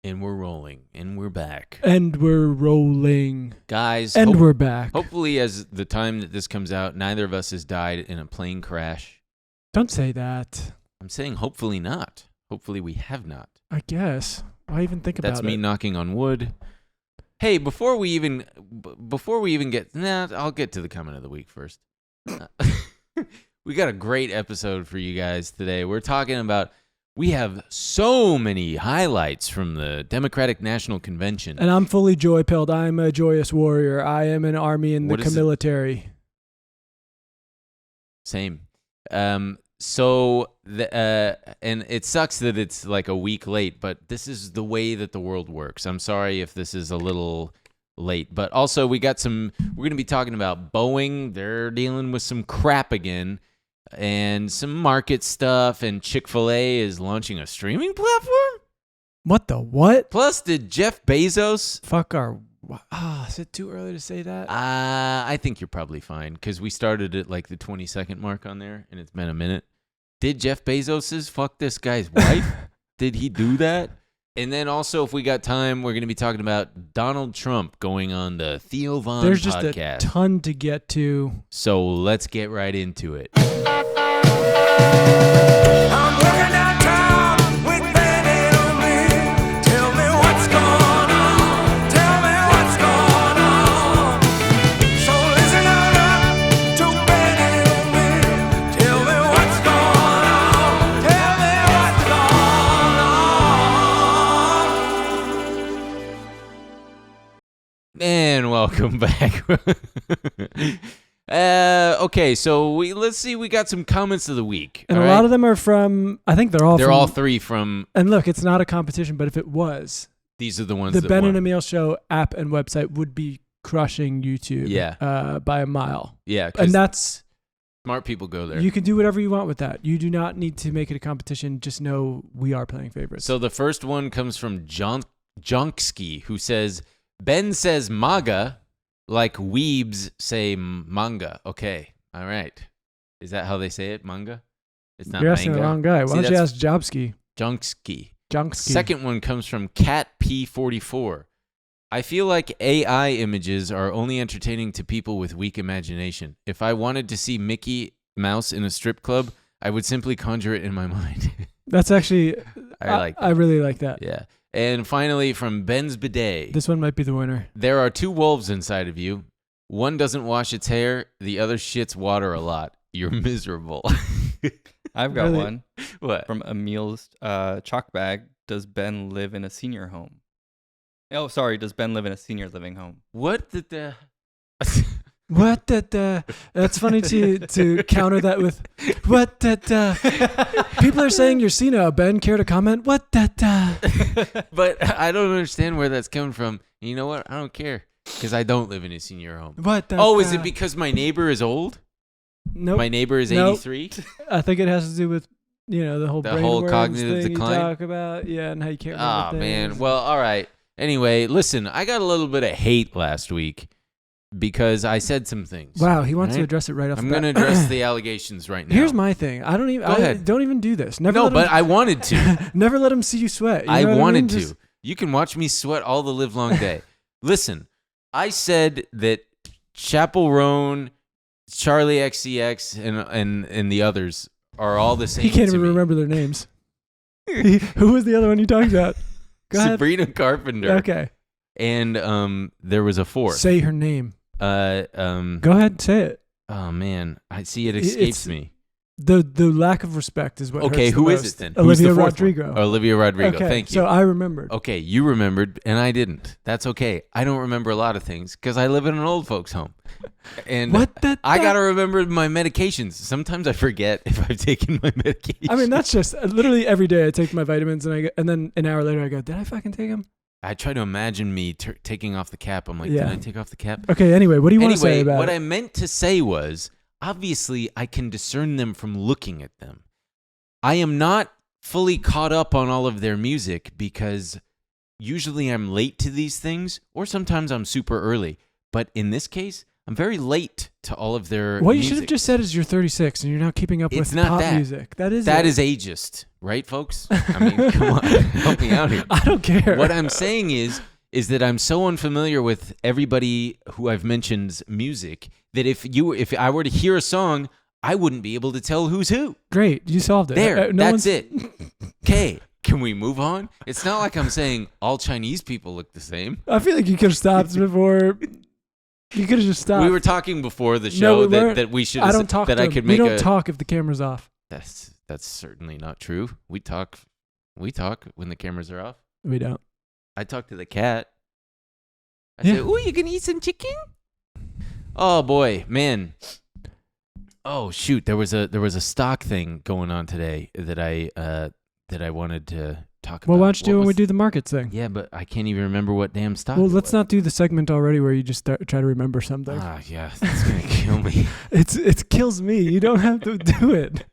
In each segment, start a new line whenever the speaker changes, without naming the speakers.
And we're rolling. And we're back.
And we're rolling.
Guys.
And we're back.
Hopefully, as the time that this comes out, neither of us has died in a plane crash.
Don't say that.
I'm saying hopefully not. Hopefully we have not.
I guess. Why even think about it?
That's me knocking on wood. Hey, before we even get... I'll get to the comment of the week first. We got a great episode for you guys today. We're talking about... We have so many highlights from the Democratic National Convention.
And I'm fully joy-pilled. I'm a joyous warrior. I am an army in the military.
Same. And it sucks that it's like a week late, but this is the way that the world works. I'm sorry if this is a little late, but also we're going to be talking about Boeing. They're dealing with some crap again. And some market stuff, and Chick-fil-A is launching a streaming platform?
What the what?
Plus, did Jeff Bezos...
is it too early to say that?
I think you're probably fine, because we started at like the 20-second mark on there, and it's been a minute. Did Jeff Bezos fuck this guy's wife? Did he do that? And then also, if we got time, we're going to be talking about Donald Trump going on the Theo Von
There's
podcast.
There's just a ton to get to.
So let's get right into it.
I'm walking downtown with Betty on me. Tell me what's going on. Tell me what's going on. So listen up to Betty on me. Tell me what's going on. Tell me what's going on.
And welcome back. Okay, so let's see. We got some comments of the week,
and a lot of them are from. I think they're all
three from.
And look, it's not a competition, but if it was,
these are the ones.
The
that
Ben
won.
and Emil Show app and website would be crushing YouTube.
Yeah.
By a mile.
Yeah,
and that's
smart people go there.
You can do whatever you want with that. You do not need to make it a competition. Just know we are playing favorites.
So the first one comes from Jonksky, who says Ben says MAGA. Like weebs say manga. Okay. All right. Is that how they say it? Manga? It's not
You're asking
manga.
the wrong guy. Why don't you ask Jobsky?
Jonksky.
Jonksky.
Second one comes from Cat P44. I feel like AI images are only entertaining to people with weak imagination. If I wanted to see Mickey Mouse in a strip club, I would simply conjure it in my mind.
That's actually... I really like that.
Yeah. And finally, from Ben's Bidet.
This one might be the winner.
There are two wolves inside of you. One doesn't wash its hair. The other shits water a lot. You're miserable.
I've got one.
What?
From Emil's chalk bag. Does Ben live in a senior home? Oh, sorry. Does Ben live in a senior living home?
What did the...
What the? That's funny to counter that with what the? People are saying you're senile. Ben, care to comment? What the?
But I don't understand where that's coming from. You know what? I don't care because I don't live in a senior home.
What the?
Oh, is it because my neighbor is old?
Nope.
My neighbor is 83?
I think it has to do with the whole brainworms
cognitive
thing
decline
you talk about. Yeah, and how you can't remember things.
Man. Well, all right. Anyway, listen, I got a little bit of hate last week. Because I said some things.
Wow, he wants to address it right off the bat.
I'm going to address the allegations right now.
Here's my thing. Go ahead. Don't even do this.
I wanted to.
Never let him see you sweat.
I wanted to. You can watch me sweat all the live long day. Listen, I said that Chappell Roan, Charlie XCX, and the others are all the same.
He can't even remember their names. Who was the other one you talked about? Go ahead.
Sabrina Carpenter.
Okay.
And there was a fourth.
Say her name. Go ahead, say it.
Oh man, I see it escapes me.
The lack of respect is what.
Okay, who is it then?
Olivia Rodrigo.
Olivia Rodrigo.
Okay,
thank you.
So I remembered.
Okay, you remembered, and I didn't. That's okay. I don't remember a lot of things because I live in an old folks' home, and I gotta remember my medications. Sometimes I forget if I've taken my medication.
I mean, that's just literally every day I take my vitamins, and then an hour later I go, did I fucking take them?
I try to imagine me taking off the cap. I'm like, Did I take off the cap?
Okay, anyway, what do you want to say about
what I meant to say was, obviously, I can discern them from looking at them. I am not fully caught up on all of their music because usually I'm late to these things, or sometimes I'm super early. But in this case, I'm very late to all of their.
What you should have
music.
just said is you're 36 and you're now keeping up
It's
with
not
pop
that.
music. That is
ageist, right, folks? I mean, come on, help me out here.
I don't care.
What I'm saying is that I'm so unfamiliar with everybody who I've mentioned's music that if I were to hear a song, I wouldn't be able to tell who's who.
Great, you solved it.
There,
No
that's
one's-
it. Okay, can we move on? It's not like I'm saying all Chinese people look the same.
I feel like you could have stopped before. You could have just stopped.
We were talking before the
No,
show
we
that,
weren't.
that we should.
I don't talk.
that
to
I
him.
could
We
make
don't
a.
talk if the camera's off.
That's certainly not true. We talk. We talk when the cameras are off.
We don't.
I talk to the cat. I
Yeah.
say, "Ooh, you gonna eat some chicken?" Oh boy, man. Oh shoot, there was a stock thing going on today that I wanted to talk about.
Well, why don't you do
What
when we
was-
do the markets thing?
Yeah, but I can't even remember what damn stock.
Well,
it
let's
was.
not do the segment already where you just try to remember something.
Ah, yeah, that's gonna kill me.
It kills me. You don't have to do it.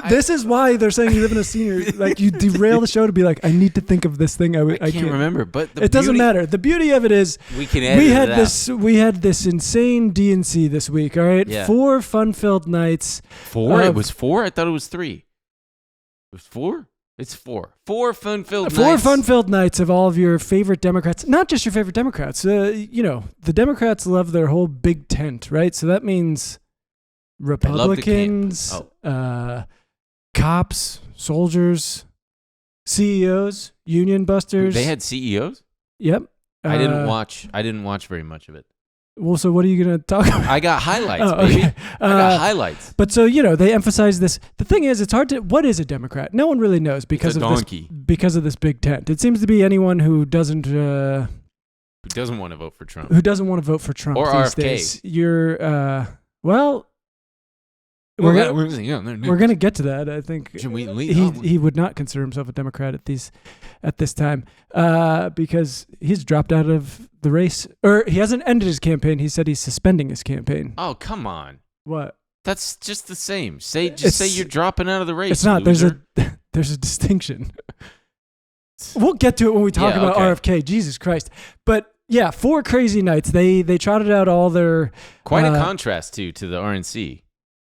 This is why they're saying you live in a senior. Like you derail the show to be like, I need to think of this thing.
I can't remember, but
It doesn't matter. The beauty of it is
We can edit
we had this insane DNC this week. All right,
Yeah.
4 fun-filled nights.
4. It was 4. I thought it was 3. It was 4. It's 4. 4 fun-filled.
4
nights.
fun-filled nights of all of your favorite Democrats. Not just your favorite Democrats. The Democrats love their whole big tent, right? So that means
love the camp.
Republicans, cops, soldiers, CEOs, union busters.
They had CEOs.
Yep.
I didn't watch very much of it.
Well, so what are you going to talk about?
I got highlights,
Oh,
baby.
okay.
I got highlights.
But so, they emphasize this. The thing is, it's hard to. What is a Democrat? No one really knows because
It's a
of this.
donkey.
Because of this big tent. It seems to be anyone who doesn't.
Who doesn't want to vote for Trump?
Who doesn't want to vote for Trump
Or
these
RFK.
days. You're. Well. We're gonna get to that. I think
Should we lead?
he would not consider himself a Democrat at this time because he's dropped out of the race, or he hasn't ended his campaign. He said he's suspending his campaign.
Oh, come on.
What?
That's just the same. Say
It's-
you're dropping out of the race.
It's not.
Loser.
There's a distinction. We'll get to it when we talk
Yeah,
about
okay.
RFK. Jesus Christ! But yeah, 4 crazy nights. They trotted out all their
Quite a contrast to the RNC.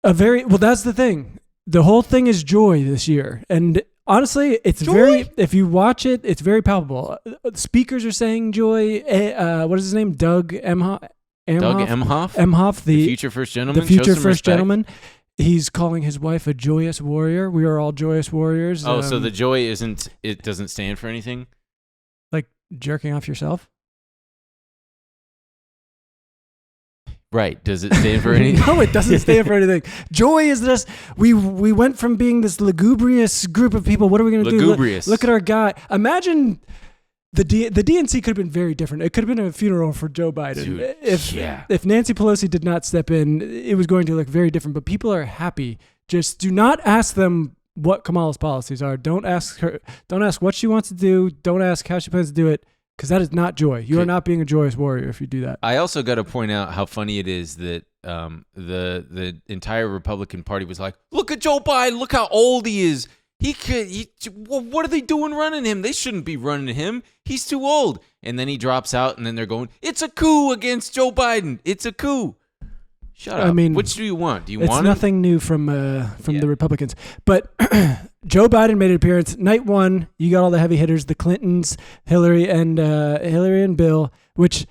That's the thing. The whole thing is joy this year, and honestly, it's
Joy?
if you watch it, it's very palpable. Speakers are saying joy. What is his name? Doug Emhoff.
Doug Emhoff,
Emhoff,
the future first gentleman.
the future
Show some
first
respect.
gentleman. He's calling his wife a joyous warrior. We are all joyous warriors.
Oh, so the joy isn't. It doesn't stand for anything.
like jerking off yourself.
Right. Does it stand for anything?
No, it doesn't stand for anything. Joy is this. We went from being this lugubrious group of people. What are we going to do?
Lugubrious.
Look at our guy. Imagine the DNC could have been very different. It could have been a funeral for Joe Biden.
Dude,
If Nancy Pelosi did not step in, it was going to look very different. But people are happy. Just do not ask them what Kamala's policies are. Don't ask her. Don't ask what she wants to do. Don't ask how she plans to do it. Because that is not joy. You are not being a joyous warrior if you do that.
I also got to point out how funny it is that the entire Republican Party was like, "Look at Joe Biden. Look how old he is. What are they doing running him? They shouldn't be running him. He's too old." And then he drops out, and then they're going, "It's a coup against Joe Biden. It's a coup." Shut up.
I mean,
which do you want? Do you
It's
want
nothing new from the Republicans. But Joe Biden made an appearance. Night 1, you got all the heavy hitters, the Clintons, Hillary and Bill, which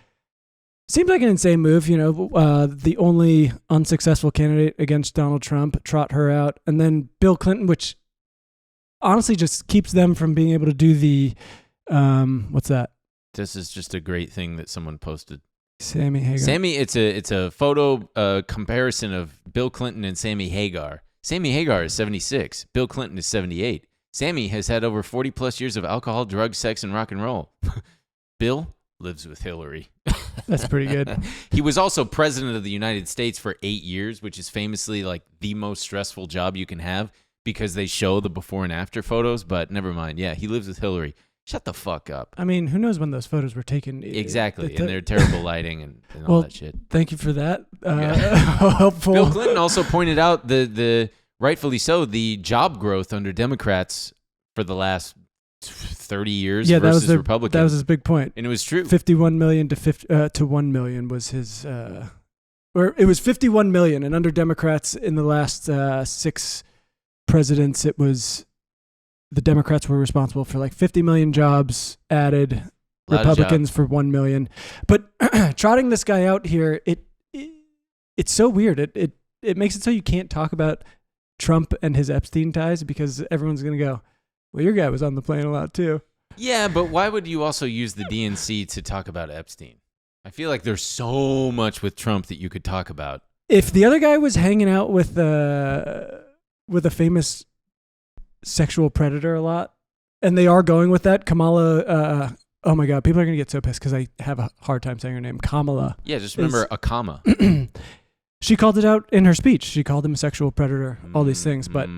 seems like an insane move. The only unsuccessful candidate against Donald Trump, trot her out. And then Bill Clinton, which honestly just keeps them from being able to do the, what's that?
This is just a great thing that someone posted.
Sammy Hagar.
It's a photo comparison of Bill Clinton and Sammy Hagar. Sammy Hagar is 76. Bill Clinton is 78. Sammy has had over 40 plus years of alcohol, drugs, sex, and rock and roll. Bill lives with Hillary.
That's pretty good.
He was also president of the United States for 8 years, which is famously like the most stressful job you can have because they show the before and after photos. But never mind. Yeah, he lives with Hillary. Shut the fuck up.
I mean, who knows when those photos were taken?
Exactly. And their terrible lighting and all
Well,
that shit.
Thank you for that.
Yeah.
Helpful.
Bill Clinton also pointed out the rightfully so, the job growth under Democrats for the last 30 years
Yeah,
versus
that
Republicans.
was his big point.
And it was true.
51 million to 1 million was his, or it was 51 million. And under Democrats in the last 6 presidents, it was the Democrats were responsible for like 50 million jobs added, Republicans for 1 million. But trotting this guy out here, it's so weird. It makes it so you can't talk about Trump and his Epstein ties because everyone's going to go, well, your guy was on the plane a lot too.
Yeah, but why would you also use the DNC to talk about Epstein? I feel like there's so much with Trump that you could talk about.
If the other guy was hanging out with a famous sexual predator a lot, and they are going with that, Kamala, oh my God, people are going to get so pissed because I have a hard time saying her name, Kamala.
Yeah, just remember a comma.
She called it out in her speech. She called him a sexual predator, all these things. But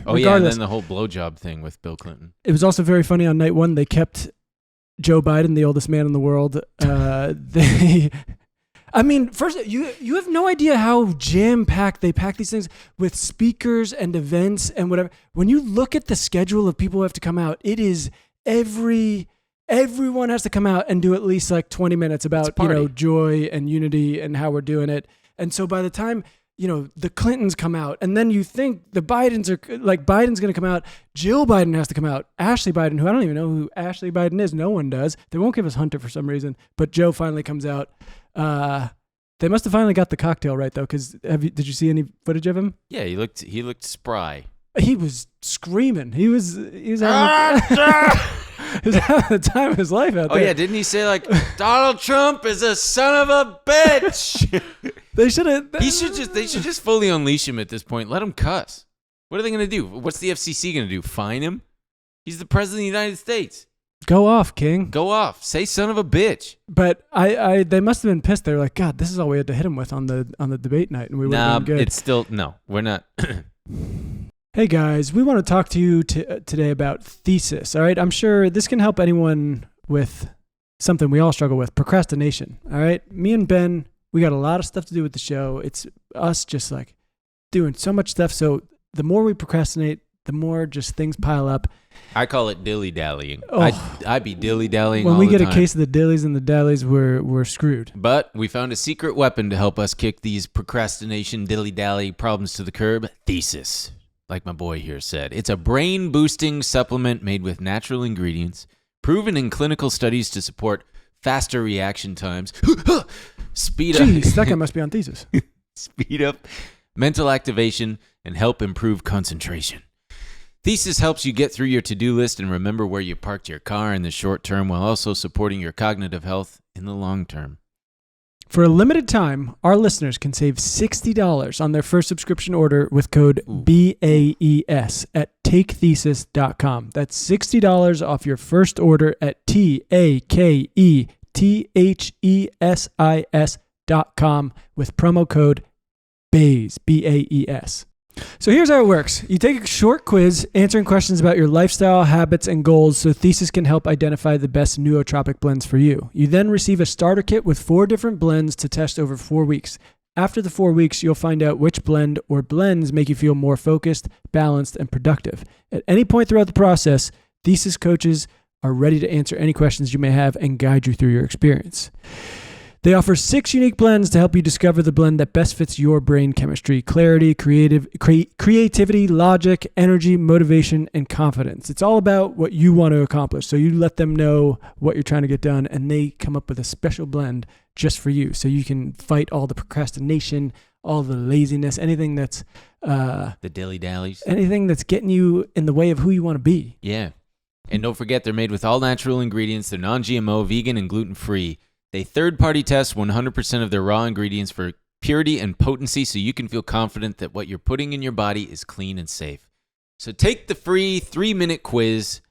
oh yeah, and then the whole blowjob thing with Bill Clinton.
It was also very funny on night one. They kept Joe Biden, the oldest man in the world. I mean, first, you have no idea how jam-packed they pack these things with speakers and events and whatever. When you look at the schedule of people who have to come out, it is everyone has to come out and do at least like 20 minutes about, joy and unity and how we're doing it. And so by the time, the Clintons come out and then you think the Biden's Biden's going to come out, Jill Biden has to come out, Ashley Biden, who I don't even know who Ashley Biden is. No one does. They won't give us Hunter for some reason, but Joe finally comes out. They must have finally got the cocktail right though. Cause did you see any footage of him?
Yeah. He looked spry.
He was screaming. He was having the time of his life out there.
Oh yeah, didn't he say like Donald Trump is a son of a bitch?
They should
just fully unleash him at this point. Let him cuss. What are they going to do? What's the FCC going to do? Fine him? He's the president of the United States.
Go off, King.
Go off. Say son of a bitch.
But they must have been pissed. They were like, God, this is all we had to hit him with on the debate night, and we would have been good.
It's still no. We're not.
Hey guys, we want to talk to you today about THESIS. All right, I'm sure this can help anyone with something we all struggle with: procrastination. All right, me and Ben, we got a lot of stuff to do with the show. It's us just like doing so much stuff. So the more we procrastinate, the more just things pile up.
I call it dilly-dallying.
Oh.
I'd be dilly-dallying
when
all
we
the
get
time.
a case of the dillies and the dallies, we're screwed.
But we found a secret weapon to help us kick these procrastination dilly-dally problems to the curb: THESIS. Like my boy here said, it's a brain-boosting supplement made with natural ingredients, proven in clinical studies to support faster reaction times, speed up.
Jeez, that guy must be on THESIS.
Speed up mental activation, and help improve concentration. THESIS helps you get through your to-do list and remember where you parked your car in the short term while also supporting your cognitive health in the long term.
For a limited time, our listeners can save $60 on their first subscription order with code BAES at takethesis.com. That's $60 off your first order at TAKETHESIS.com with promo code BAES, B-A-E-S. So here's how it works. You take a short quiz answering questions about your lifestyle, habits, and goals so THESIS can help identify the best nootropic blends for you. You then receive a starter kit with 4 different blends to test over 4 weeks. After the 4 weeks, you'll find out which blend or blends make you feel more focused, balanced, and productive. At any point throughout the process, THESIS coaches are ready to answer any questions you may have and guide you through your experience. They offer 6 unique blends to help you discover the blend that best fits your brain chemistry: clarity, creativity, logic, energy, motivation, and confidence. It's all about what you want to accomplish. So you let them know what you're trying to get done, and they come up with a special blend just for you. So you can fight all the procrastination, all the laziness, anything that's
the dilly-dallies.
Anything that's getting you in the way of who you want to be.
Yeah. And don't forget, they're made with all natural ingredients. They're non-GMO, vegan, and gluten-free. They third-party test 100% of their raw ingredients for purity and potency so you can feel confident that what you're putting in your body is clean and safe. So take the free 3-minute quiz.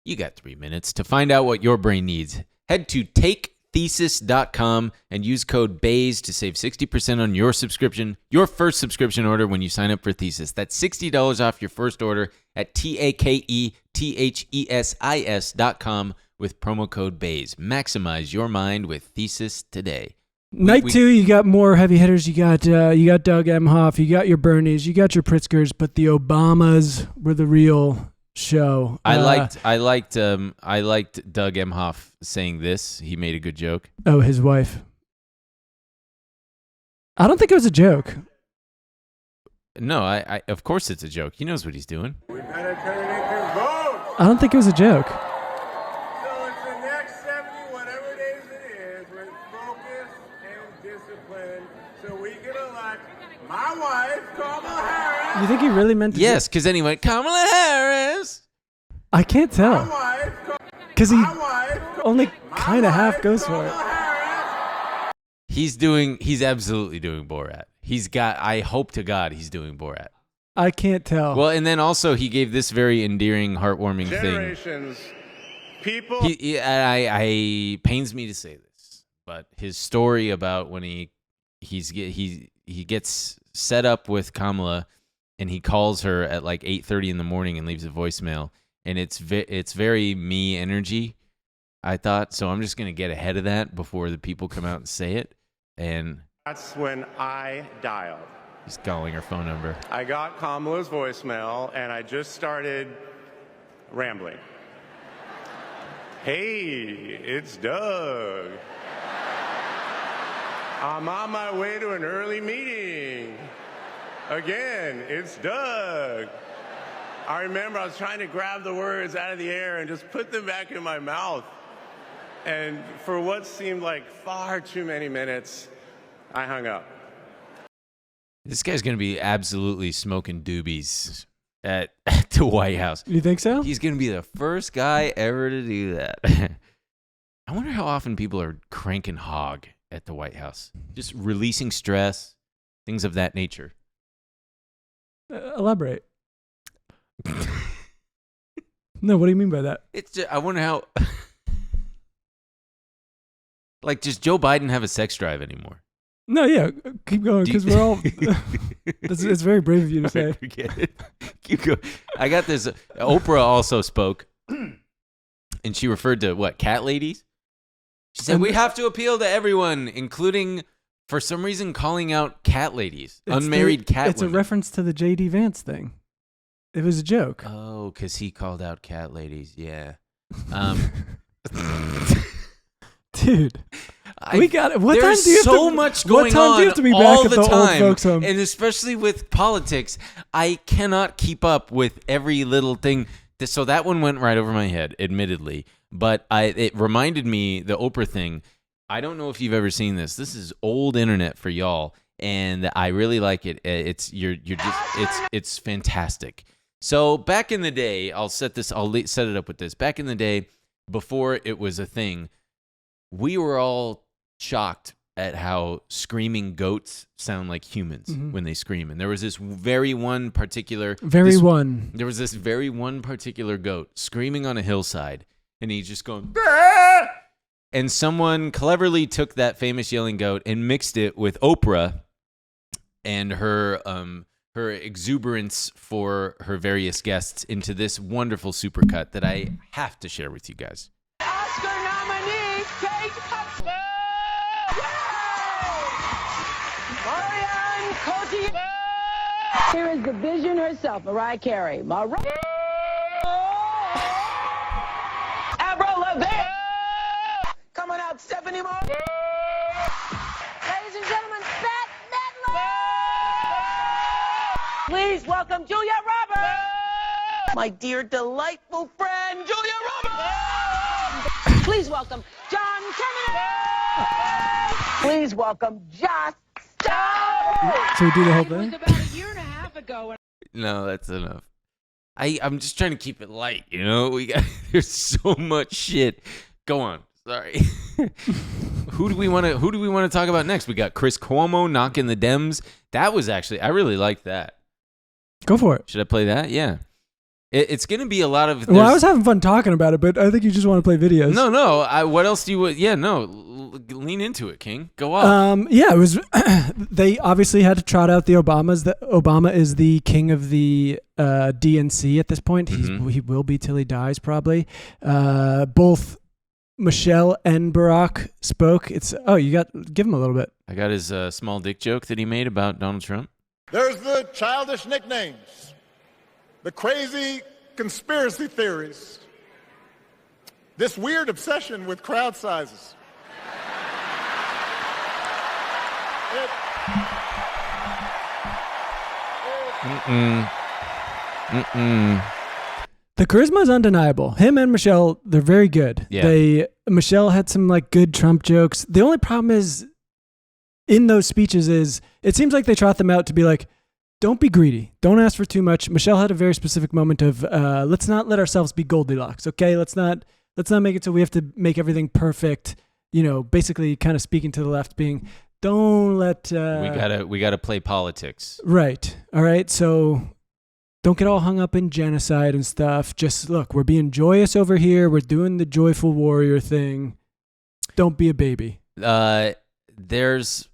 You got 3 minutes to find out what your brain needs. Head to takethesis.com and use code BAES to save 60% on your first subscription order when you sign up for THESIS. That's $60 off your first order at takethesis.com with promo code BAES. Maximize your mind with THESIS today.
Night 2, you got more heavy hitters. You got Doug Emhoff, you got your Bernies, you got your Pritzkers, but the Obamas were the real show.
I liked Doug Emhoff saying this. He made a good joke.
Oh, his wife. I don't think it was a joke.
No, I of course it's a joke. He knows what he's doing.
We better turn it to vote.
I don't think it was a joke.
So it's the next 70, whatever days it is, with focus and discipline, so we can elect my wife, Kamala Harris.
You think he really meant to?
Yes, because anyway, Kamala Harris.
I can't
My
tell
wife,
because he
my wife,
only
my
kind of half
wife,
goes for
Kamala
it.
Harris.
He's absolutely doing Borat. I hope to God he's doing Borat.
I can't tell.
Well, and then also he gave this very endearing, heartwarming thing.
Generations, people.
I pains me to say this, but his story about when he gets set up with Kamala, and he calls her at like 8:30 in the morning and leaves a voicemail, and it's very me energy. I thought so. I'm just gonna get ahead of that before the people come out and say it, and
That's when I dialed.
he's calling her phone number.
I got Kamala's voicemail, and I just started rambling. Hey, it's Doug. I'm on my way to an early meeting. Again, it's Doug. I remember I was trying to grab the words out of the air and just put them back in my mouth. And for what seemed like far too many minutes, I hung up.
This guy's gonna be absolutely smoking doobies at the White House.
You think so?
He's gonna be the first guy ever to do that. I wonder how often people are cranking hog at the White House, just releasing stress, things of that nature.
Elaborate. No, what do you mean by that?
It's just, I wonder how. Like, does Joe Biden have a sex drive anymore?
No, yeah, keep going because we're all. It's very brave of you to say.
Forget it. Keep going. I got this. Oprah also spoke, and she referred to what, cat ladies? She said, we have to appeal to everyone, including, for some reason, calling out cat ladies, unmarried cat
It's
women.
a reference to the J.D. Vance thing. It was a joke.
Oh, because he called out cat ladies. Yeah.
Dude. We got it. What
There's
time do you have
so
to,
much
what
going
time
on
do you have to be
all
back at
the
the
time,
old folks home?
and especially with politics, I cannot keep up with every little thing. So that one went right over my head, admittedly. But it reminded me, the Oprah thing. I don't know if you've ever seen this. This is old internet for y'all, and I really like it. It's fantastic. So back in the day, I'll set it up with this. Back in the day, before it was a thing, we were all shocked at how screaming goats sound like humans when they scream. And there was this there was this very one particular goat screaming on a hillside, and he's just going, "Bah!" And someone cleverly took that famous yelling goat and mixed it with Oprah and her exuberance for her various guests into this wonderful supercut that I have to share with you guys.
Oscar nominee Kate Hudson. Marianne Cotillard. Here is the vision herself, Mariah Carey. Mariah. Avril Lavigne. Coming out, Stephanie Moore. Ladies and gentlemen, Bette Midler. Please welcome Julia Roberts. My dear, delightful friend, Julia Roberts. Please welcome John Kennedy. Please welcome Joss Stone.
So we do the whole
It was
thing?
about a year and a half ago.
No, that's enough. I'm just trying to keep it light, you know? There's so much shit. Go on. Sorry. Who do we want to talk about next? We got Chris Cuomo knocking the Dems. That was actually, I really liked that.
Go for it.
Should I play that? Yeah. It's going to be a lot of.
Well, I was having fun talking about it, but I think you just want to play videos.
No. What else do you? Yeah, no. Lean into it, King. Go off.
Yeah, it was. They obviously had to trot out the Obamas. Obama is the king of the DNC at this point. He will be till he dies, probably. Both Michelle and Barack spoke. Give him a little bit.
I got his small dick joke that he made about Donald Trump.
There's the childish nicknames, the crazy conspiracy theories, this weird obsession with crowd sizes.
The charisma is undeniable. Him and Michelle, they're very good.
Yeah.
Michelle had some like good Trump jokes. The only problem is in those speeches is it seems like they trot them out to be like, don't be greedy. Don't ask for too much. Michelle had a very specific moment of let's not let ourselves be Goldilocks. Okay, let's not make it so we have to make everything perfect. You know, basically kind of speaking to the left, being don't let
we gotta play politics.
Right. All right. So don't get all hung up in genocide and stuff. Just look, we're being joyous over here. We're doing the joyful warrior thing. Don't be a baby.
There's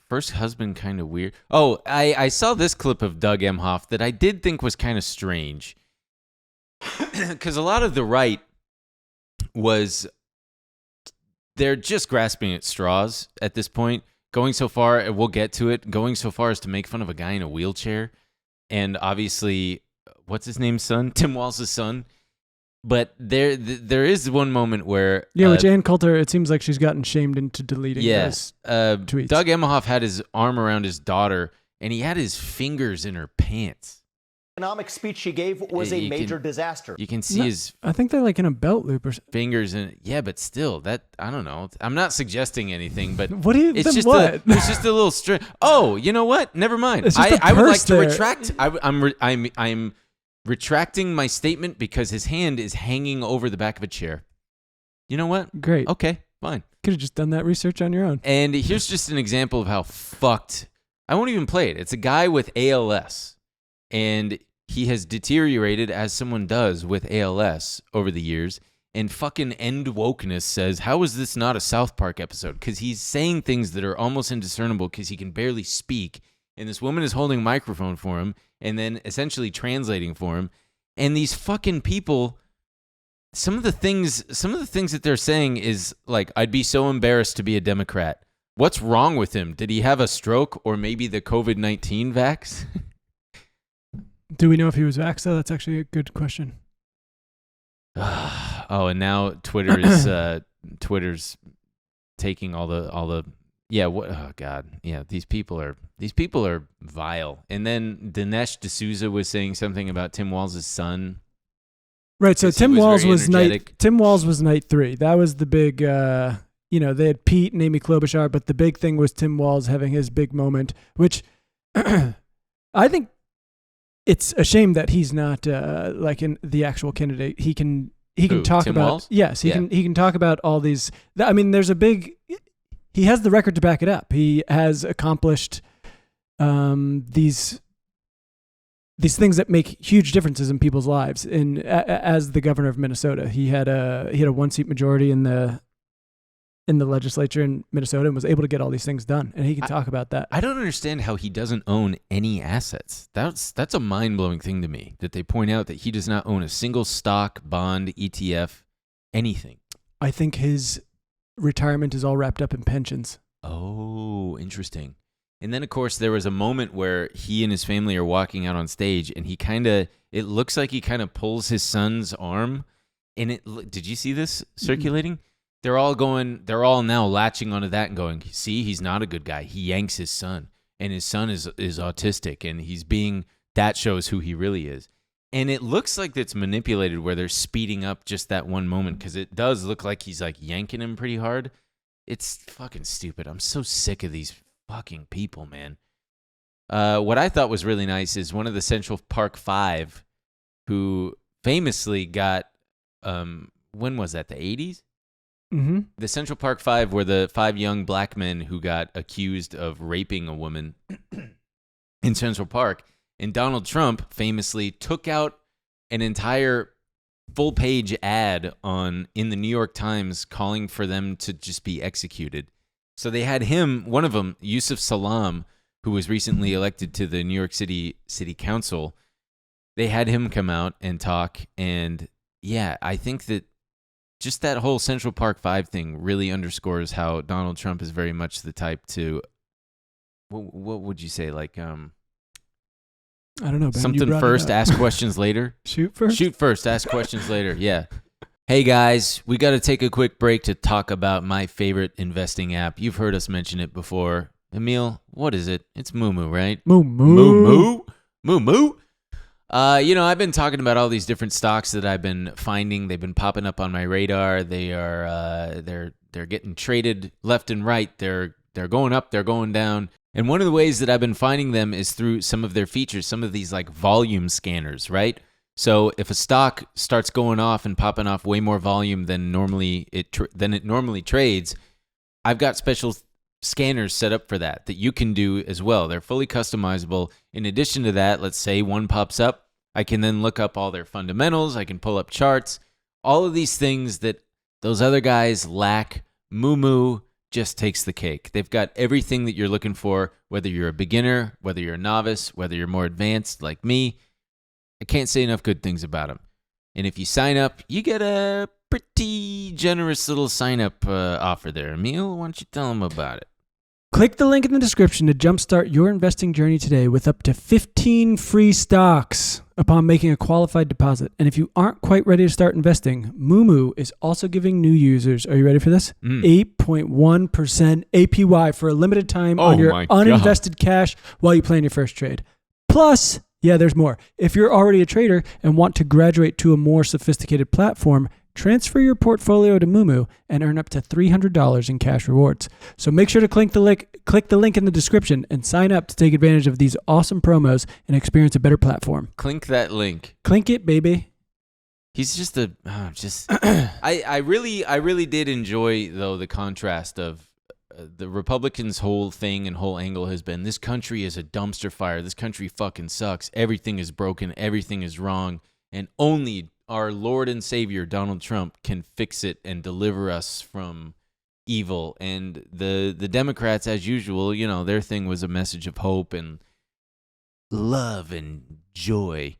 first husband kind of weird. Oh, I saw this clip of Doug Emhoff that I did think was kind of strange. Because a lot of the right they're just grasping at straws at this point. Going so far, and we'll get to it, going so far as to make fun of a guy in a wheelchair. And obviously, what's his name's son? Tim Walz's son. But there is one moment where...
Yeah, with Ann Coulter, it seems like she's gotten shamed into deleting those tweets.
Doug Emhoff had his arm around his daughter, and he had his fingers in her pants.
Economic speech she gave was a major disaster.
You can see his...
I think they're like in a belt loop or something.
Fingers in... Yeah, but still, I don't know. I'm not suggesting anything, but...
What do you...
It's just
what?
It's just a little string. Oh, you know what? Never mind.
It's just
I would like to
there.
retract... I'm retracting my statement because his hand is hanging over the back of a chair. You know what?
Great.
Okay, fine.
Could have just done that research on your own.
And here's just an example of how fucked... I won't even play it. It's a guy with ALS. And he has deteriorated as someone does with ALS over the years. And fucking End Wokeness says, how is this not a South Park episode? Because he's saying things that are almost indiscernible because he can barely speak. And this woman is holding a microphone for him and then essentially translating for him. And these fucking people, some of the things that they're saying is like, I'd be so embarrassed to be a Democrat. What's wrong with him? Did he have a stroke or maybe the COVID-19 vax?
Do we know if he was vaxxed, though? That's actually a good question.
Oh, and now Twitter's taking all the yeah. What? Oh God, yeah. These people are vile. And then Dinesh D'Souza was saying something about Tim Walz's son.
Right. So Tim Walz was
energetic.
Tim Walz was night 3. That was the big. They had Pete and Amy Klobuchar, but the big thing was Tim Walz having his big moment, which I think. It's a shame that he's not like in the actual candidate. He can talk
Tim
about
Walz?
Yes, he can talk about all these. I mean, there's a big. He has the record to back it up. He has accomplished these things that make huge differences in people's lives. As the governor of Minnesota, he had a 1-seat majority in the legislature in Minnesota and was able to get all these things done. And he can talk about that.
I don't understand how he doesn't own any assets. That's a mind-blowing thing to me, that they point out that he does not own a single stock, bond, ETF, anything.
I think his retirement is all wrapped up in pensions.
Oh, interesting. And then, of course, there was a moment where he and his family are walking out on stage, and it looks like he kind of pulls his son's arm. And did you see this circulating? Mm-hmm. They're all now latching onto that and going, see, he's not a good guy. He yanks his son, and his son is autistic, and that shows who he really is. And it looks like it's manipulated where they're speeding up just that one moment because it does look like he's like yanking him pretty hard. It's fucking stupid. I'm so sick of these fucking people, man. What I thought was really nice is one of the Central Park 5 who famously got, when was that, the 80s?
Mm-hmm.
The Central Park 5 were the 5 young black men who got accused of raping a woman in Central Park. And Donald Trump famously took out an entire full-page ad in the New York Times calling for them to just be executed. So they had him, one of them, Yusuf Salam, who was recently elected to the New York City Council. They had him come out and talk. And yeah, I think that just that whole Central Park 5 thing really underscores how Donald Trump is very much the type to, what would you say, like,
I don't know. Ben, you
Something
brought it
first,
up.
ask questions later.
Shoot first.
Shoot first, ask questions later. Yeah. Hey guys, we got to take a quick break to talk about my favorite investing app. You've heard us mention it before. Emil, what is it? It's MOOMOO, right?
MOOMOO.
MOOMOO. I've been talking about all these different stocks that I've been finding. They've been popping up on my radar. They are they're getting traded left and right. They're going up, they're going down. And one of the ways that I've been finding them is through some of their features, some of these like volume scanners, right? So if a stock starts going off and popping off way more volume than it normally trades, I've got special scanners set up for that you can do as well. They're fully customizable. In addition to that, let's say one pops up, I can then look up all their fundamentals. I can pull up charts. All of these things that those other guys lack, MOOMOO just takes the cake. They've got everything that you're looking for, whether you're a beginner, whether you're a novice, whether you're more advanced like me. I can't say enough good things about them. And if you sign up, you get a pretty generous little sign-up offer there. Emil, why don't you tell them about it?
Click the link in the description to jumpstart your investing journey today with up to 15 free stocks upon making a qualified deposit. And if you aren't quite ready to start investing, MOOMOO is also giving new users, are you ready for this? 8.1% APY for a limited time on your uninvested cash while you plan your first trade. Plus, yeah, there's more. If you're already a trader and want to graduate to a more sophisticated platform, transfer your portfolio to MOOMOO and earn up to $300 in cash rewards. So make sure to click the link in the description and sign up to take advantage of these awesome promos and experience a better platform.
Clink that link.
Clink it, baby.
He's just I really did enjoy though the contrast of the Republicans' whole thing and whole angle has been this country is a dumpster fire. This country fucking sucks. Everything is broken. Everything is wrong. And only our Lord and Savior, Donald Trump, can fix it and deliver us from evil. And the Democrats, as usual, their thing was a message of hope and love and joy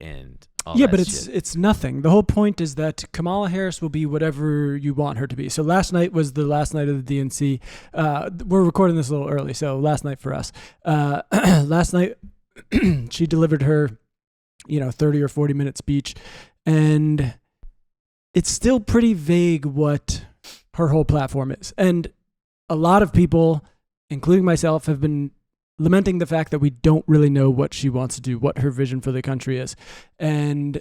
and all
yeah,
that
but
shit.
it's nothing. The whole point is that Kamala Harris will be whatever you want her to be. So last night was the last night of the DNC. We're recording this a little early, so last night for us. Last night, she delivered her 30 or 40-minute speech, and it's still pretty vague what her whole platform is. And a lot of people, including myself, have been lamenting the fact that we don't really know what she wants to do, what her vision for the country is. And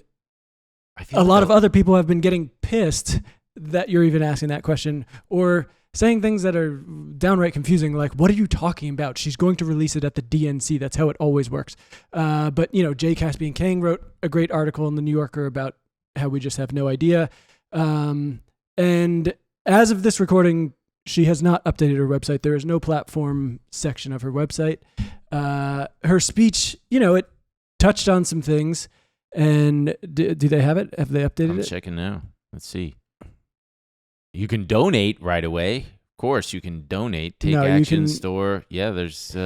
a lot of other people have been getting pissed that you're even asking that question or saying things that are downright confusing, like, what are you talking about? She's going to release it at the DNC. That's how it always works. But, Jay Caspian Kang wrote a great article in the New Yorker about how we just have no idea. And as of this recording, she has not updated her website. There is no platform section of her website. Her speech, it touched on some things. And do they have it? Have they updated it?
I'm checking now. Let's see. You can donate right away. Of course, you can donate. Take action, store. Yeah, there's...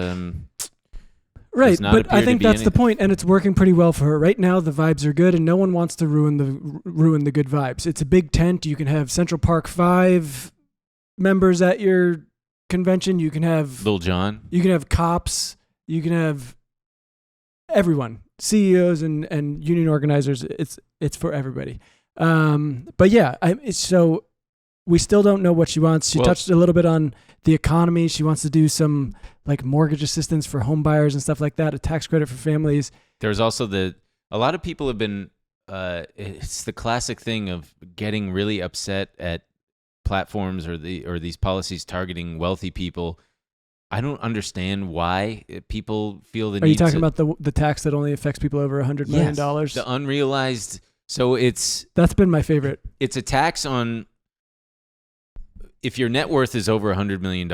Right, but I think that's the point, and it's working pretty well for her. Right now, the vibes are good, and no one wants to ruin the good vibes. It's a big tent. You can have Central Park 5 members at your convention. You can have
Lil Jon.
You can have cops. You can have everyone, CEOs and union organizers. It's for everybody. But yeah, so we still don't know what she wants. She touched a little bit on the economy. She wants to do some like mortgage assistance for home buyers and stuff like that, a tax credit for families.
There's also a lot of people have been, it's the classic thing of getting really upset at platforms or these policies targeting wealthy people. I don't understand why people feel the need. Are
you talking about the tax that only affects people over $100 million?
Yes, the unrealized. So
that's been my favorite.
It's a tax on, if your net worth is over $100 million,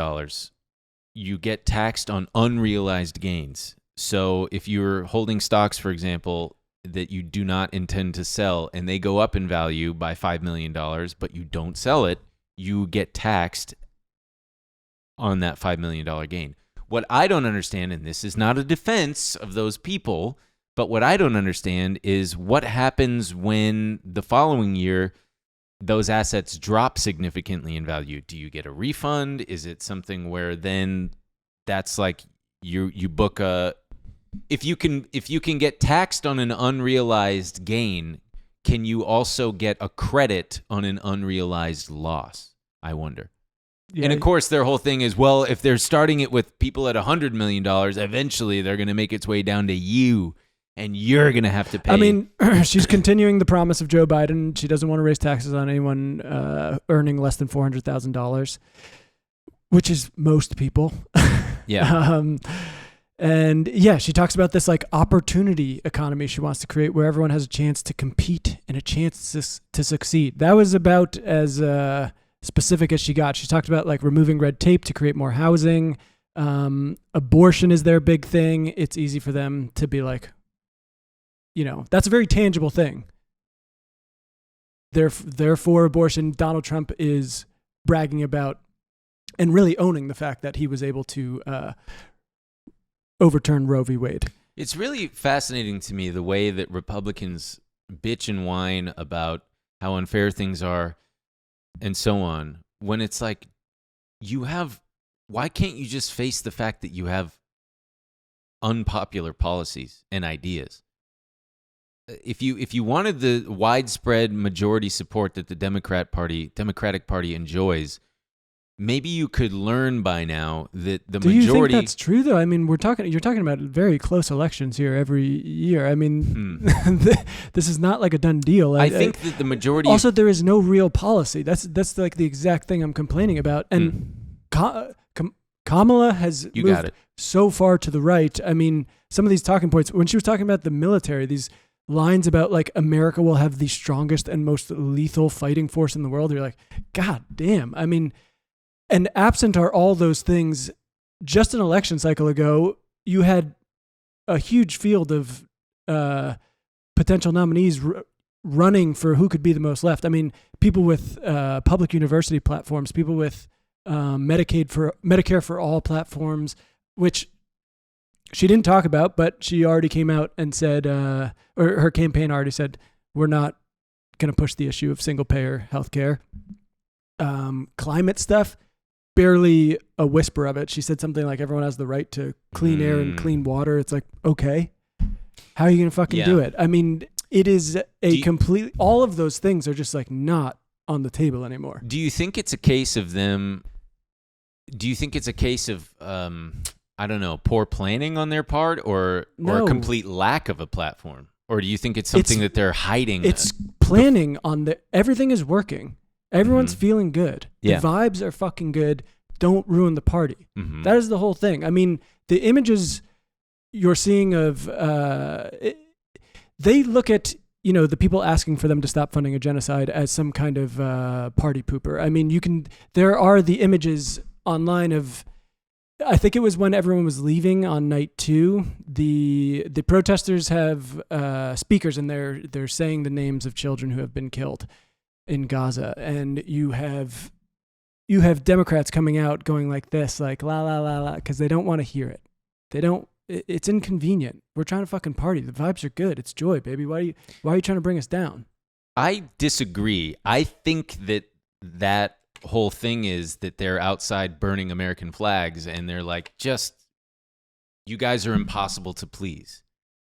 you get taxed on unrealized gains. So if you're holding stocks, for example, that you do not intend to sell and they go up in value by $5 million, but you don't sell it, you get taxed on that $5 million gain. What I don't understand, and this is not a defense of those people, but what I don't understand is what happens when the following year those assets drop significantly in value. Do you get a refund? Is it something where then that's like you book a if you can get taxed on an unrealized gain, can you also get a credit on an unrealized loss? I wonder.
Yeah.
And of course, their whole thing is, well, if they're starting it with people at $100 million, eventually they're going to make its way down to you, and you're going to have to pay.
I mean, she's continuing the promise of Joe Biden. She doesn't want to raise taxes on anyone earning less than $400,000, which is most people.
Yeah.
And yeah, she talks about this like opportunity economy she wants to create where everyone has a chance to compete and a chance to succeed. That was about as specific as she got. She talked about like removing red tape to create more housing. Abortion is their big thing. It's easy for them to be like, that's a very tangible thing. Therefore, abortion. Donald Trump is bragging about and really owning the fact that he was able to overturn Roe v. Wade.
It's really fascinating to me the way that Republicans bitch and whine about how unfair things are and so on, when it's like why can't you just face the fact that you have unpopular policies and ideas? If you wanted the widespread majority support that the Democratic Party enjoys, maybe you could learn by now that the majority.
Do you think that's true though? I mean, you're talking about very close elections here every year. I mean, this is not like a done deal.
I think that the majority.
Also, there is no real policy. That's like the exact thing I'm complaining about. And Kamala has moved so far to the right. I mean, some of these talking points when she was talking about the military, these lines about like America will have the strongest and most lethal fighting force in the world. You're like, God damn. I mean. And absent are all those things. Just an election cycle ago, you had a huge field of potential nominees running for who could be the most left. I mean, people with public university platforms, people with Medicare for all platforms, which she didn't talk about, but she already came out and said, or her campaign already said, we're not going to push the issue of single payer healthcare. Climate stuff. Barely a whisper of it. She said something like everyone has the right to clean air and clean water. It's like, okay, how are you going to fucking do it? I mean, it is all of those things are just like not on the table anymore.
Do you think it's a case of them? Do you think it's a case of, I don't know, poor planning on their part or a complete lack of a platform? Or do you think it's something that they're hiding?
It's planning on everything is working. Everyone's feeling good.
Yeah.
The vibes are fucking good. Don't ruin the party.
Mm-hmm.
That is the whole thing. I mean, the images you're seeing of, they look at, the people asking for them to stop funding a genocide as some kind of party pooper. I mean, there are the images online of, I think it was when everyone was leaving on night 2, the protesters have speakers and they're saying the names of children who have been killed in Gaza, and you have Democrats coming out going like this, like la la la la, because they don't want to hear it. It's inconvenient. We're trying to fucking party. The vibes are good. It's joy, baby. Why are you trying to bring us down?
I disagree. I think that whole thing is that they're outside burning American flags, and they're like, you guys are impossible to please.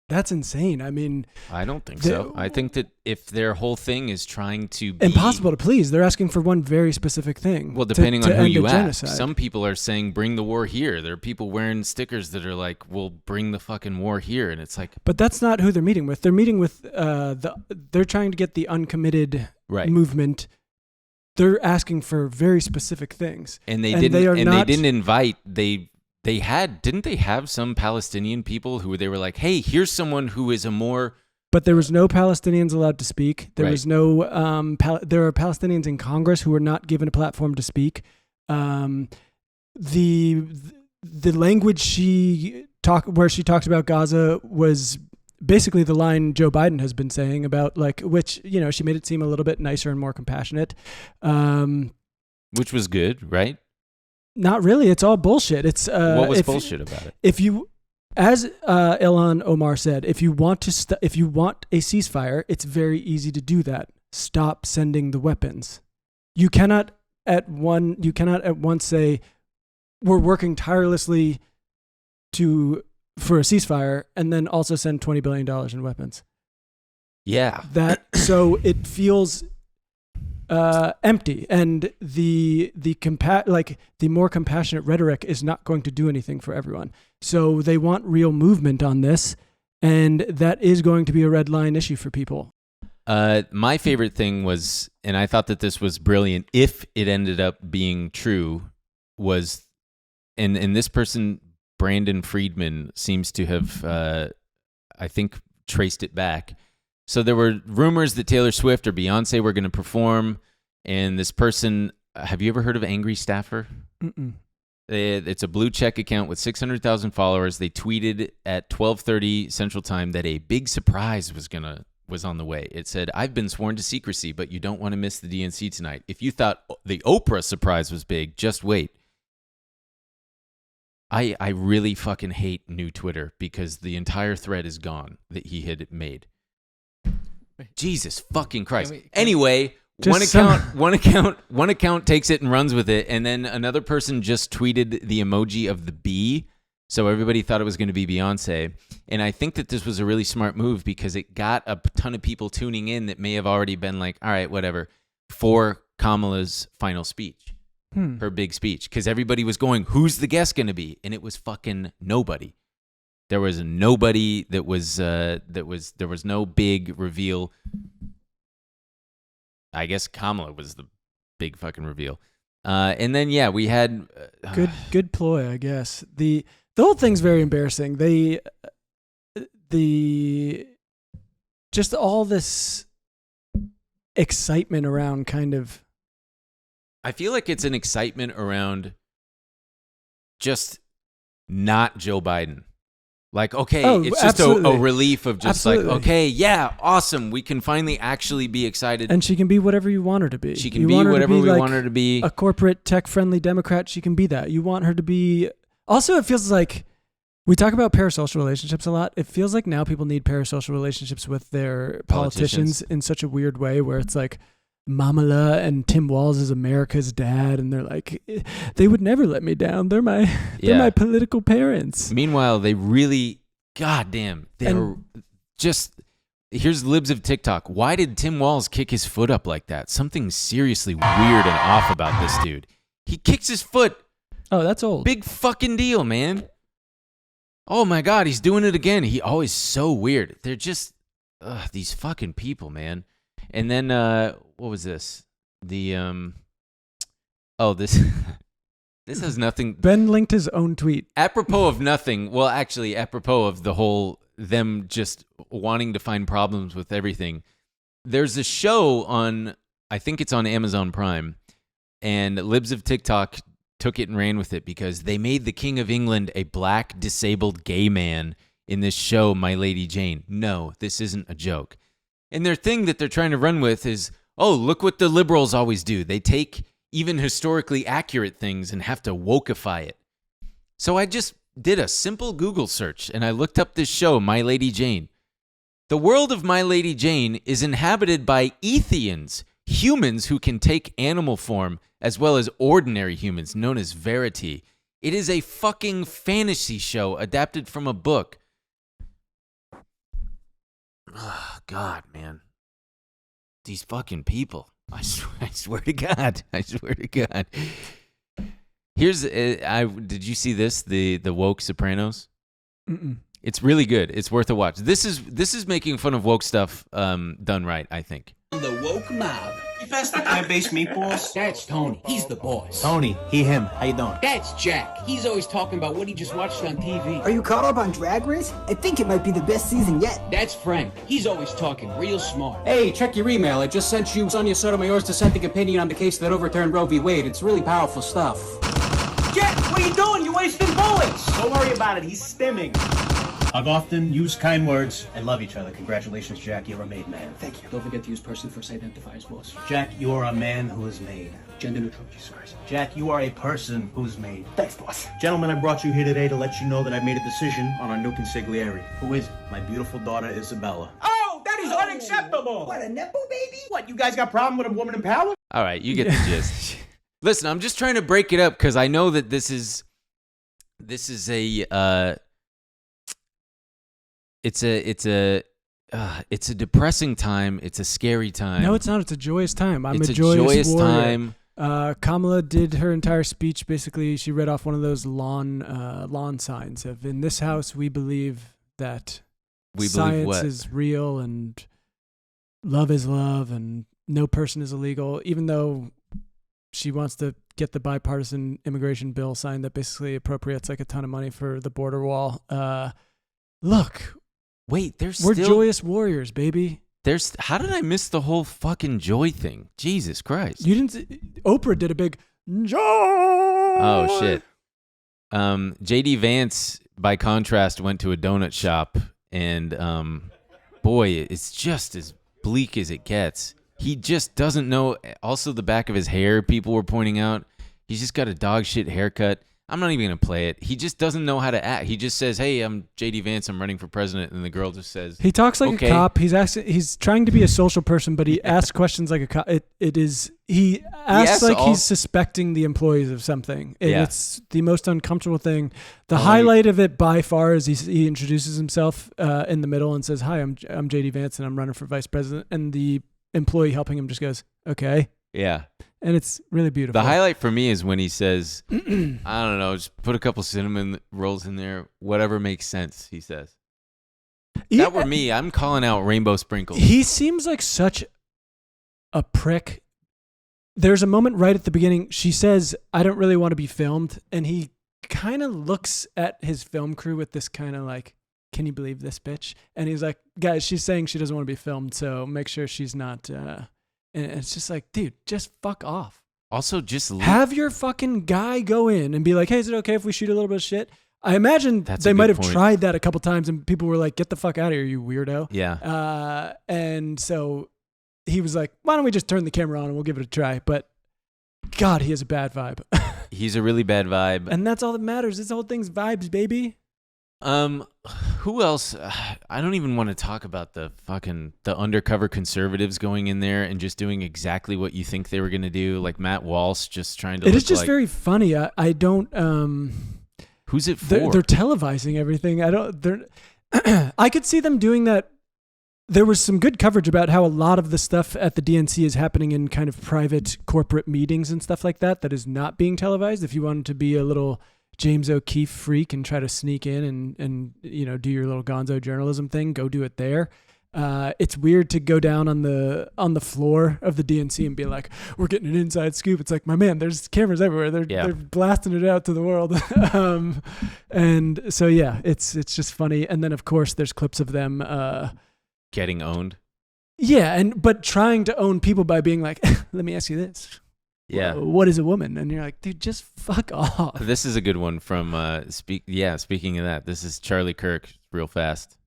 That's insane. I mean,
I don't think so. I think that if their whole thing is trying to be
impossible to please, they're asking for one very specific thing.
Well, depending on who you ask.
Genocide.
Some people are saying, bring the war here. There are people wearing stickers that are like, well, bring the fucking war here. And it's like,
but that's not who they're meeting with. They're meeting with, they're trying to get the uncommitted movement. They're asking for very specific things.
And they didn't invite, didn't they have some Palestinian people who they were like, hey, here's someone who is a more.
But there was no Palestinians allowed to speak. There was no, there are Palestinians in Congress who were not given a platform to speak. The language where she talked about Gaza was basically the line Joe Biden has been saying about which, she made it seem a little bit nicer and more compassionate.
Which was good, right?
Not really. It's all bullshit. It's
what was bullshit about it?
If you, as Ilhan Omar said, if you want a ceasefire, it's very easy to do that. Stop sending the weapons. You cannot at once say we're working tirelessly to for a ceasefire and then also send $20 billion in weapons.
Yeah.
So it feels empty, and the more compassionate rhetoric is not going to do anything for everyone. So they want real movement on this, and that is going to be a red line issue for people.
My favorite thing was, and I thought that this was brilliant if it ended up being true, was, and this person, Brandon Friedman, seems to have, I think, traced it back. So there were rumors that Taylor Swift or Beyonce were going to perform, and this person, have you ever heard of Angry Staffer?
Mm-mm.
It's a blue check account with 600,000 followers. They tweeted at 12:30 Central Time that a big surprise was on the way. It said, "I've been sworn to secrecy, but you don't want to miss the DNC tonight. If you thought the Oprah surprise was big, just wait." I really fucking hate new Twitter because the entire thread is gone that he had made. Jesus fucking Christ. Anyway, one account takes it and runs with it, and then another person just tweeted the emoji of the bee, so everybody thought it was going to be Beyonce. And I think that this was a really smart move because it got a ton of people tuning in that may have already been like, all right, whatever, for Kamala's final speech, her big speech, because everybody was going, who's the guest going to be? And it was fucking nobody. There was nobody there was no big reveal. I guess Kamala was the big fucking reveal. And then, yeah, we had...
Good ploy, I guess. The whole thing's very embarrassing. Just all this excitement around kind of...
I feel like it's an excitement around just not Joe Biden. Like, okay, it's just a relief of just like, okay, yeah, awesome. We can finally actually be excited.
And she can be whatever you want her to be.
She can be whatever we want her to be.
A corporate tech-friendly Democrat, she can be that. You want her to be... Also, it feels like we talk about parasocial relationships a lot. It feels like now people need parasocial relationships with their politicians in such a weird way where it's like Kamala and Tim Walz is America's dad, and they're like, they would never let me down. They're my political parents.
Meanwhile, they really, goddamn, they're just. Here's libs of TikTok. Why did Tim Walz kick his foot up like that? Something seriously weird and off about this dude. He kicks his foot.
Oh, that's old.
Big fucking deal, man. Oh my God, he's doing it again. He always so weird. They're just these fucking people, man. And then what was this? The this this has nothing.
Ben linked his own tweet.
Apropos of nothing. Well, actually, apropos of the whole them just wanting to find problems with everything. There's a show on, I think it's on Amazon Prime, and libs of TikTok took it and ran with it because they made the King of England a black disabled gay man in this show, My Lady Jane. No, this isn't a joke. And their thing that they're trying to run with is, oh, look what the liberals always do. They take even historically accurate things and have to wokeify it. So I just did a simple Google search and I looked up this show, My Lady Jane. The world of My Lady Jane is inhabited by Ethians, humans who can take animal form, as well as ordinary humans, known as Verity. It is a fucking fantasy show adapted from a book. Oh, God, man. These fucking people. I swear to God. I swear to God. Here's, did you see this? The woke Sopranos?
Mm-mm.
It's really good. It's worth a watch. This is making fun of woke stuff done right, I think.
The woke mob.
You passed the plant-based meatballs?
That's Tony. He's the boss.
Tony, he, him. How you doing?
That's Jack. He's always talking about what he just watched on TV.
Are you caught up on Drag Race? I think it might be the best season yet.
That's Frank. He's always talking real smart.
Hey, check your email. I just sent you Sonia Sotomayor's dissenting opinion on the case that overturned Roe v. Wade. It's really powerful stuff.
Jack, what are you doing? You're wasting bullets. Don't worry about it. He's stimming. I've often used kind words and love each other. Congratulations, Jack. You're a made man. Thank you.
Don't forget to use person first identifiers, boss.
Jack, you are a man who is made.
Gender neutral.
Jesus Christ. Jack, you are a person who's made. Thanks, boss. Gentlemen, I brought you here today to let you know that I've made a decision on our new consigliere. Who is it? My beautiful daughter, Isabella. Oh, that is unacceptable.
What, a Nepo baby?
What, you guys got a problem with a woman in power?
All right, you get the gist. Listen, I'm just trying to break it up because I know that this is a It's a depressing time. It's a scary time.
No, it's not. It's a joyous time.
It's
a joyous
time.
Kamala did her entire speech. Basically, she read off one of those lawn signs of, in this house, we believe that science is real and love is love and no person is illegal, even though she wants to get the bipartisan immigration bill signed that basically appropriates like a ton of money for the border wall. Look.
Wait,
we're joyous warriors, baby.
How did I miss the whole fucking joy thing? Jesus Christ.
You didn't. Oprah did a big joy.
Oh shit. JD Vance, by contrast, went to a donut shop, and boy, it's just as bleak as it gets. He just doesn't know. Also, the back of his hair, people were pointing out, he's just got a dog shit haircut. I'm not even going to play it. He just doesn't know how to act. He just says, hey, I'm JD Vance. I'm running for president. And the girl just says,
he talks like
okay.
a cop. He's trying to be a social person, but he asks questions like a cop. He asks like he's suspecting the employees of something. It's the most uncomfortable thing. The highlight of it by far is he introduces himself in the middle and says, hi, I'm JD Vance and I'm running for vice president. And the employee helping him just goes, okay.
Yeah.
And it's really beautiful.
The highlight for me is when he says, I don't know, just put a couple cinnamon rolls in there, whatever makes sense, he says. That were me, I'm calling out rainbow sprinkles.
He seems like such a prick. There's a moment right at the beginning, she says, I don't really want to be filmed. And he kind of looks at his film crew with this kind of like, can you believe this bitch? And he's like, guys, she's saying she doesn't want to be filmed, so make sure she's not... And it's just like, dude, just fuck off.
Also, just
have your fucking guy go in and be like, hey, is it okay if we shoot a little bit of shit? I imagine they might have tried that a couple times and people were like, get the fuck out of here, you weirdo.
Yeah.
And so he was like, why don't we just turn the camera on and we'll give it a try? But God, he has a bad vibe.
He's a really bad vibe.
And that's all that matters. This whole thing's vibes, baby.
Who else? I don't even want to talk about the undercover conservatives going in there and just doing exactly what you think they were going to do. Like Matt Walsh just trying to.
It is just very funny. I don't.
Who's it for?
They're televising everything. I could see them doing that. There was some good coverage about how a lot of the stuff at the DNC is happening in kind of private corporate meetings and stuff like that is not being televised. If you wanted to be a little James O'Keefe freak and try to sneak in and do your little gonzo journalism thing, go do it there. It's weird to go down on the floor of the DNC and be like, we're getting an inside scoop. It's like, my man, there's cameras everywhere. They're blasting it out to the world. And so yeah, it's just funny. And then of course there's clips of them
getting owned.
Yeah, but trying to own people by being like, let me ask you this.
Yeah.
What is a woman? And you're like, dude, just fuck off.
This is a good one from speaking of that, this is Charlie Kirk, real fast.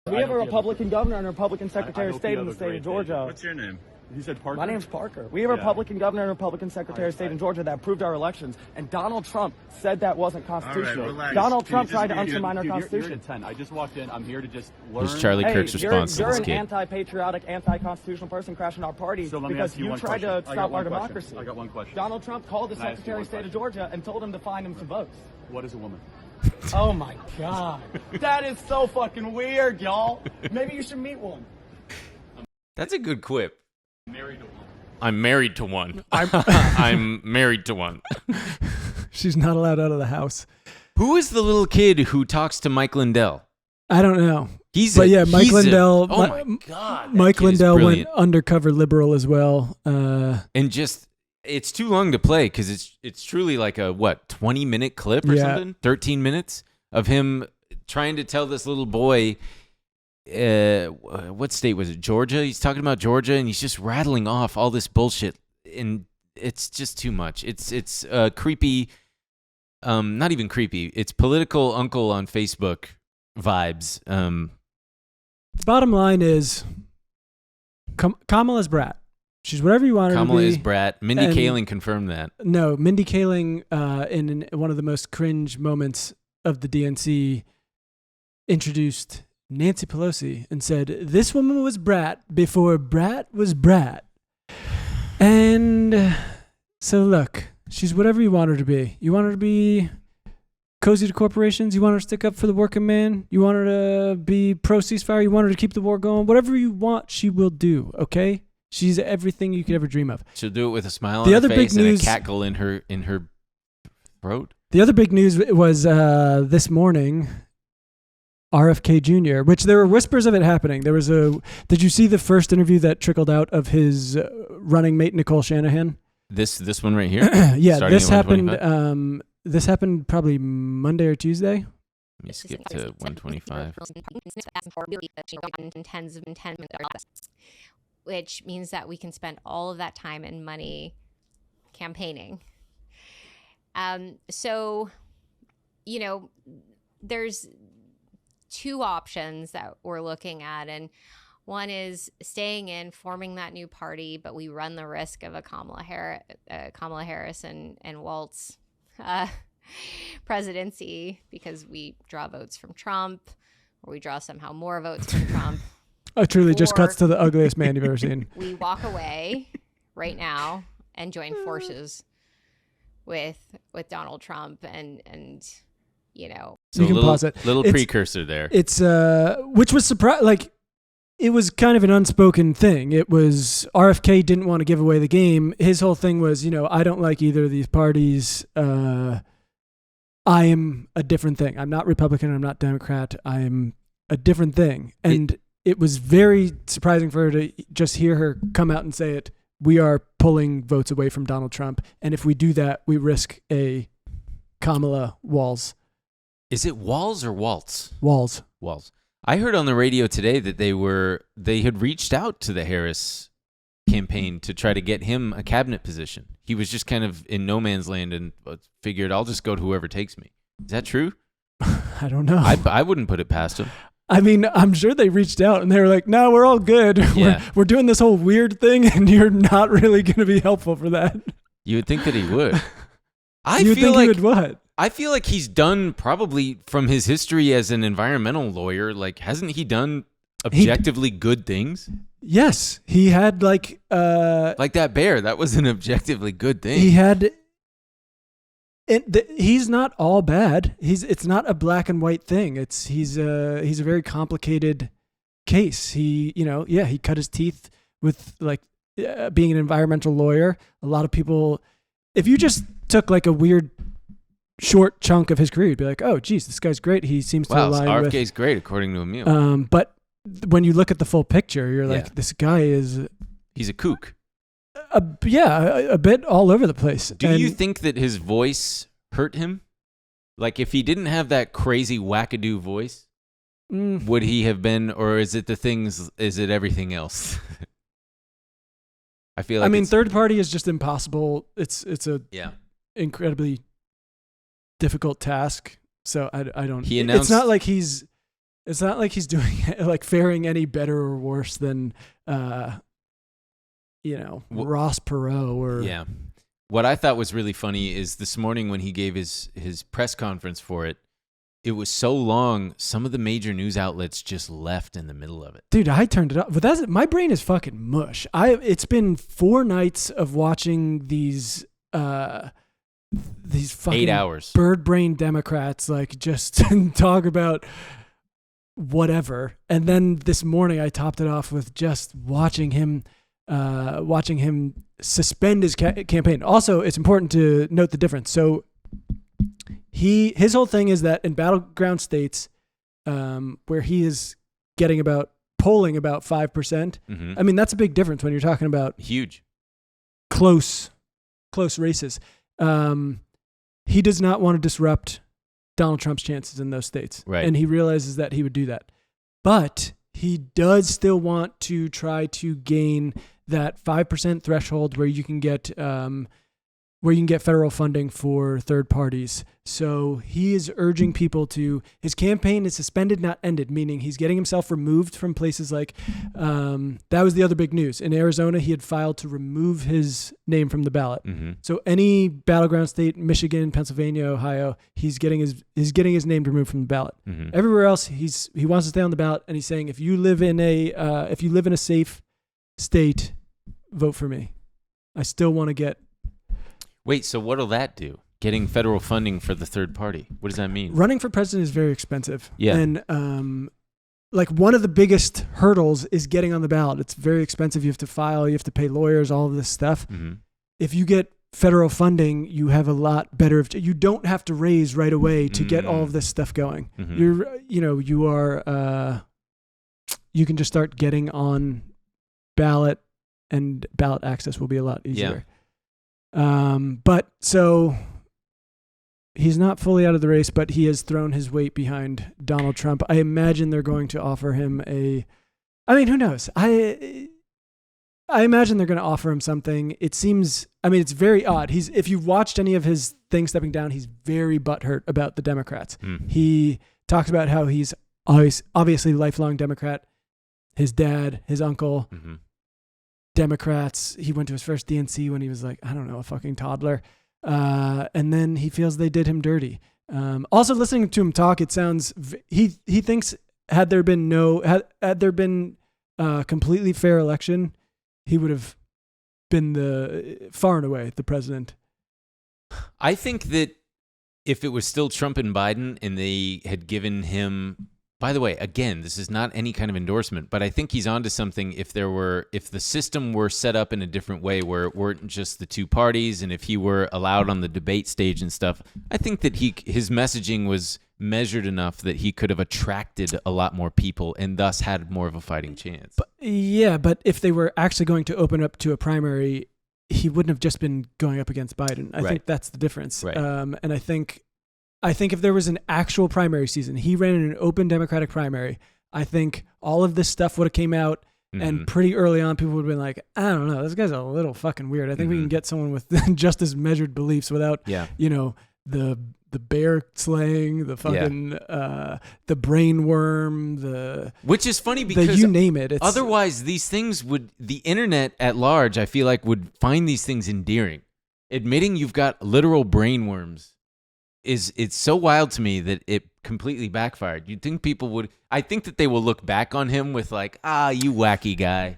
We have a Republican governor and a Republican secretary of state in the state of Georgia.
What's your name? You said Parker?
My name's Parker. We have a Republican governor and a Republican secretary of state in Georgia that approved our elections, and Donald Trump said that wasn't constitutional.
Right,
Donald Trump tried to undermine our Constitution.
You're at 10. I just walked in. I'm here to just learn.
Here's Charlie Kirk's response to this
You're
kid.
an anti-patriotic, anti-constitutional person crashing our party because you tried to stop our democracy.
I got one question.
Donald Trump called the secretary of state of Georgia and told him to find him some votes.
What is a woman?
Oh my God. That is so fucking weird, y'all. Maybe you should meet one.
That's a good quip.
I'm married to one.
I'm married to one. I'm married to one.
She's not allowed out of the house.
Who is the little kid who talks to Mike Lindell?
I don't know. Mike Lindell.
Oh my God.
Mike Lindell went undercover liberal as well.
And just, it's too long to play because it's truly like a 20-minute clip or something? 13 minutes of him trying to tell this little boy, what state was it? Georgia? He's talking about Georgia and he's just rattling off all this bullshit and it's just too much. It's creepy, not even creepy. It's political uncle on Facebook vibes.
Bottom line is Kamala's brat. She's whatever you want her to be.
Kamala is brat. Mindy Kaling confirmed that.
No, Mindy Kaling, in one of the most cringe moments of the DNC, introduced Nancy Pelosi and said, this woman was brat before brat was brat. And so look, she's whatever you want her to be. You want her to be cozy to corporations. You want her to stick up for the working man. You want her to be pro-ceasefire. You want her to keep the war going. Whatever you want, she will do, okay? She's everything you could ever dream of.
She'll do it with a smile on her face and a cackle in her throat.
The other big news was this morning, RFK Jr., which there were whispers of it happening. Did you see the first interview that trickled out of his running mate, Nicole Shanahan?
This one right here?
Yeah, this happened. This happened probably Monday or Tuesday.
Let me skip to 125.
Which means that we can spend all of that time and money campaigning. So, there's two options that we're looking at, and one is staying in, forming that new party, but we run the risk of a Kamala Harris and Waltz presidency because we draw votes from Trump, or we draw somehow more votes from Trump.
Oh, truly just cuts to the ugliest man you've ever seen.
We walk away right now and join forces with Donald Trump and
So
you can pause it.
Little precursor there.
It's which was it was kind of an unspoken thing. It was RFK didn't want to give away the game. His whole thing was, I don't like either of these parties. I am a different thing. I'm not Republican. I'm not Democrat. I am a different thing. And it was very surprising for her to just hear her come out and say it. We are pulling votes away from Donald Trump. And if we do that, we risk a Kamala Walz.
Is it Walz or Waltz?
Walz.
I heard on the radio today that they had reached out to the Harris campaign to try to get him a cabinet position. He was just kind of in no man's land and figured, I'll just go to whoever takes me. Is that true?
I don't know.
I wouldn't put it past him.
I mean, I'm sure they reached out and they were like, no, we're all good.
Yeah.
We're doing this whole weird thing and you're not really going to be helpful for that.
You would think that he would.
He would what?
I feel like he's done, probably from his history as an environmental lawyer, like, hasn't he done objectively good things?
Yes. He had
like that bear. That was an objectively good thing.
He had... he's not all bad. It's not a black and white thing. He's a very complicated case. He cut his teeth with being an environmental lawyer. A lot of people, if you just took like a weird short chunk of his career, you'd be like, oh, geez, this guy's great. He seems to align with...
RFK's great, according to Emil.
But when you look at the full picture, you're like, this guy is...
He's a kook.
A bit all over the place.
Do you think that his voice hurt him? Like, if he didn't have that crazy wackadoo voice, would he have been, or is it everything else? I feel like
third party is just impossible. It's a incredibly difficult task. So I don't.
He announced,
it's not like he's doing like faring any better or worse than Ross Perot or
yeah. What I thought was really funny is this morning when he gave his press conference for it, it was so long, some of the major news outlets just left in the middle of it.
Dude, I turned it off. But my brain is fucking mush. It's been 4 nights of watching these fucking
8 hours
bird brain Democrats like just talk about whatever. And then this morning I topped it off with just watching him suspend his campaign. Also, it's important to note the difference. So his whole thing is that in battleground states, where he is polling about 5%.
Mm-hmm.
I mean, that's a big difference when you're talking about
huge,
close races. He does not want to disrupt Donald Trump's chances in those states,
right? And
he realizes that he would do that, but he does still want to try to gain that 5% threshold where you can get federal funding for third parties. So he is urging people his campaign is suspended, not ended, meaning he's getting himself removed from places like, that was the other big news. In Arizona, he had filed to remove his name from the ballot.
Mm-hmm.
So any battleground state, Michigan, Pennsylvania, Ohio, he's getting his name removed from the ballot.
Mm-hmm.
Everywhere else, he wants to stay on the ballot, and he's saying, if you live in a safe state, vote for me. I still want to get...
Wait, so what'll that do? getting federal funding for the third party? What does that mean?
Running for president is very expensive.
Yeah.
And like one of the biggest hurdles is getting on the ballot. It's very expensive. You have to file, you have to pay lawyers, all of this stuff.
Mm-hmm.
If you get federal funding, you have a lot better. You don't have to raise right away to get all of this stuff going.
Mm-hmm.
You can just start getting on ballot, and ballot access will be a lot easier. But so he's not fully out of the race, but he has thrown his weight behind Donald Trump. I imagine they're going to offer him who knows? I imagine they're going to offer him something. It seems, it's very odd. If you watched any of his things stepping down, he's very butthurt about the Democrats. He talks about how he's obviously lifelong Democrat. His dad, his uncle, Democrats. He went to his first DNC when he was like, I don't know, a fucking toddler. And then he feels they did him dirty. Also, listening to him talk, it sounds he thinks had there been a completely fair election, he would have been far and away the president.
I think that if it was still Trump and Biden and they had given him, by the way, again, this is not any kind of endorsement, but I think he's onto something. If the system were set up in a different way where it weren't just the two parties, and if he were allowed on the debate stage and stuff, I think that his messaging was measured enough that he could have attracted a lot more people and thus had more of a fighting chance.
But if they were actually going to open up to a primary, he wouldn't have just been going up against Biden. I think that's the difference.
Right.
And I think if there was an actual primary season, he ran in an open Democratic primary, I think all of this stuff would have came out, and pretty early on, people would have been like, I don't know, this guy's a little fucking weird. I think we can get someone with just as measured beliefs without, the bear slaying, the fucking, the brain worm,
which is funny because
you name it.
Otherwise, these things the internet at large, I feel like, would find these things endearing. Admitting you've got literal brain worms it's so wild to me that it completely backfired. You'd think people would. I think that they will look back on him with like, you wacky guy.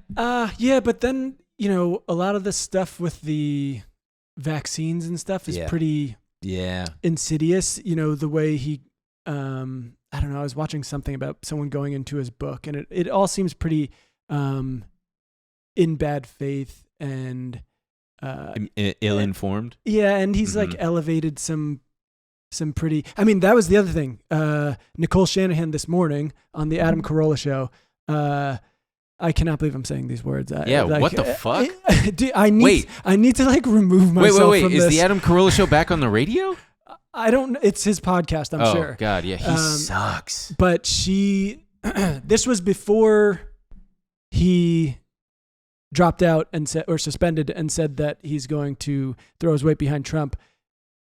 Yeah, but then a lot of the stuff with the vaccines and stuff is pretty insidious. The way he, I don't know. I was watching something about someone going into his book, and it all seems pretty in bad faith and
ill-informed.
Yeah, and he's like elevated some pretty. That was the other thing. Nicole Shanahan this morning on the Adam Carolla show. I cannot believe I'm saying these words.
What the fuck?
I need to like remove myself from this.
Is the Adam Carolla show back on the radio?
I don't. It's his podcast. I'm sure.
Oh God, yeah, he sucks.
But this was before he dropped out and suspended and said that he's going to throw his weight behind Trump.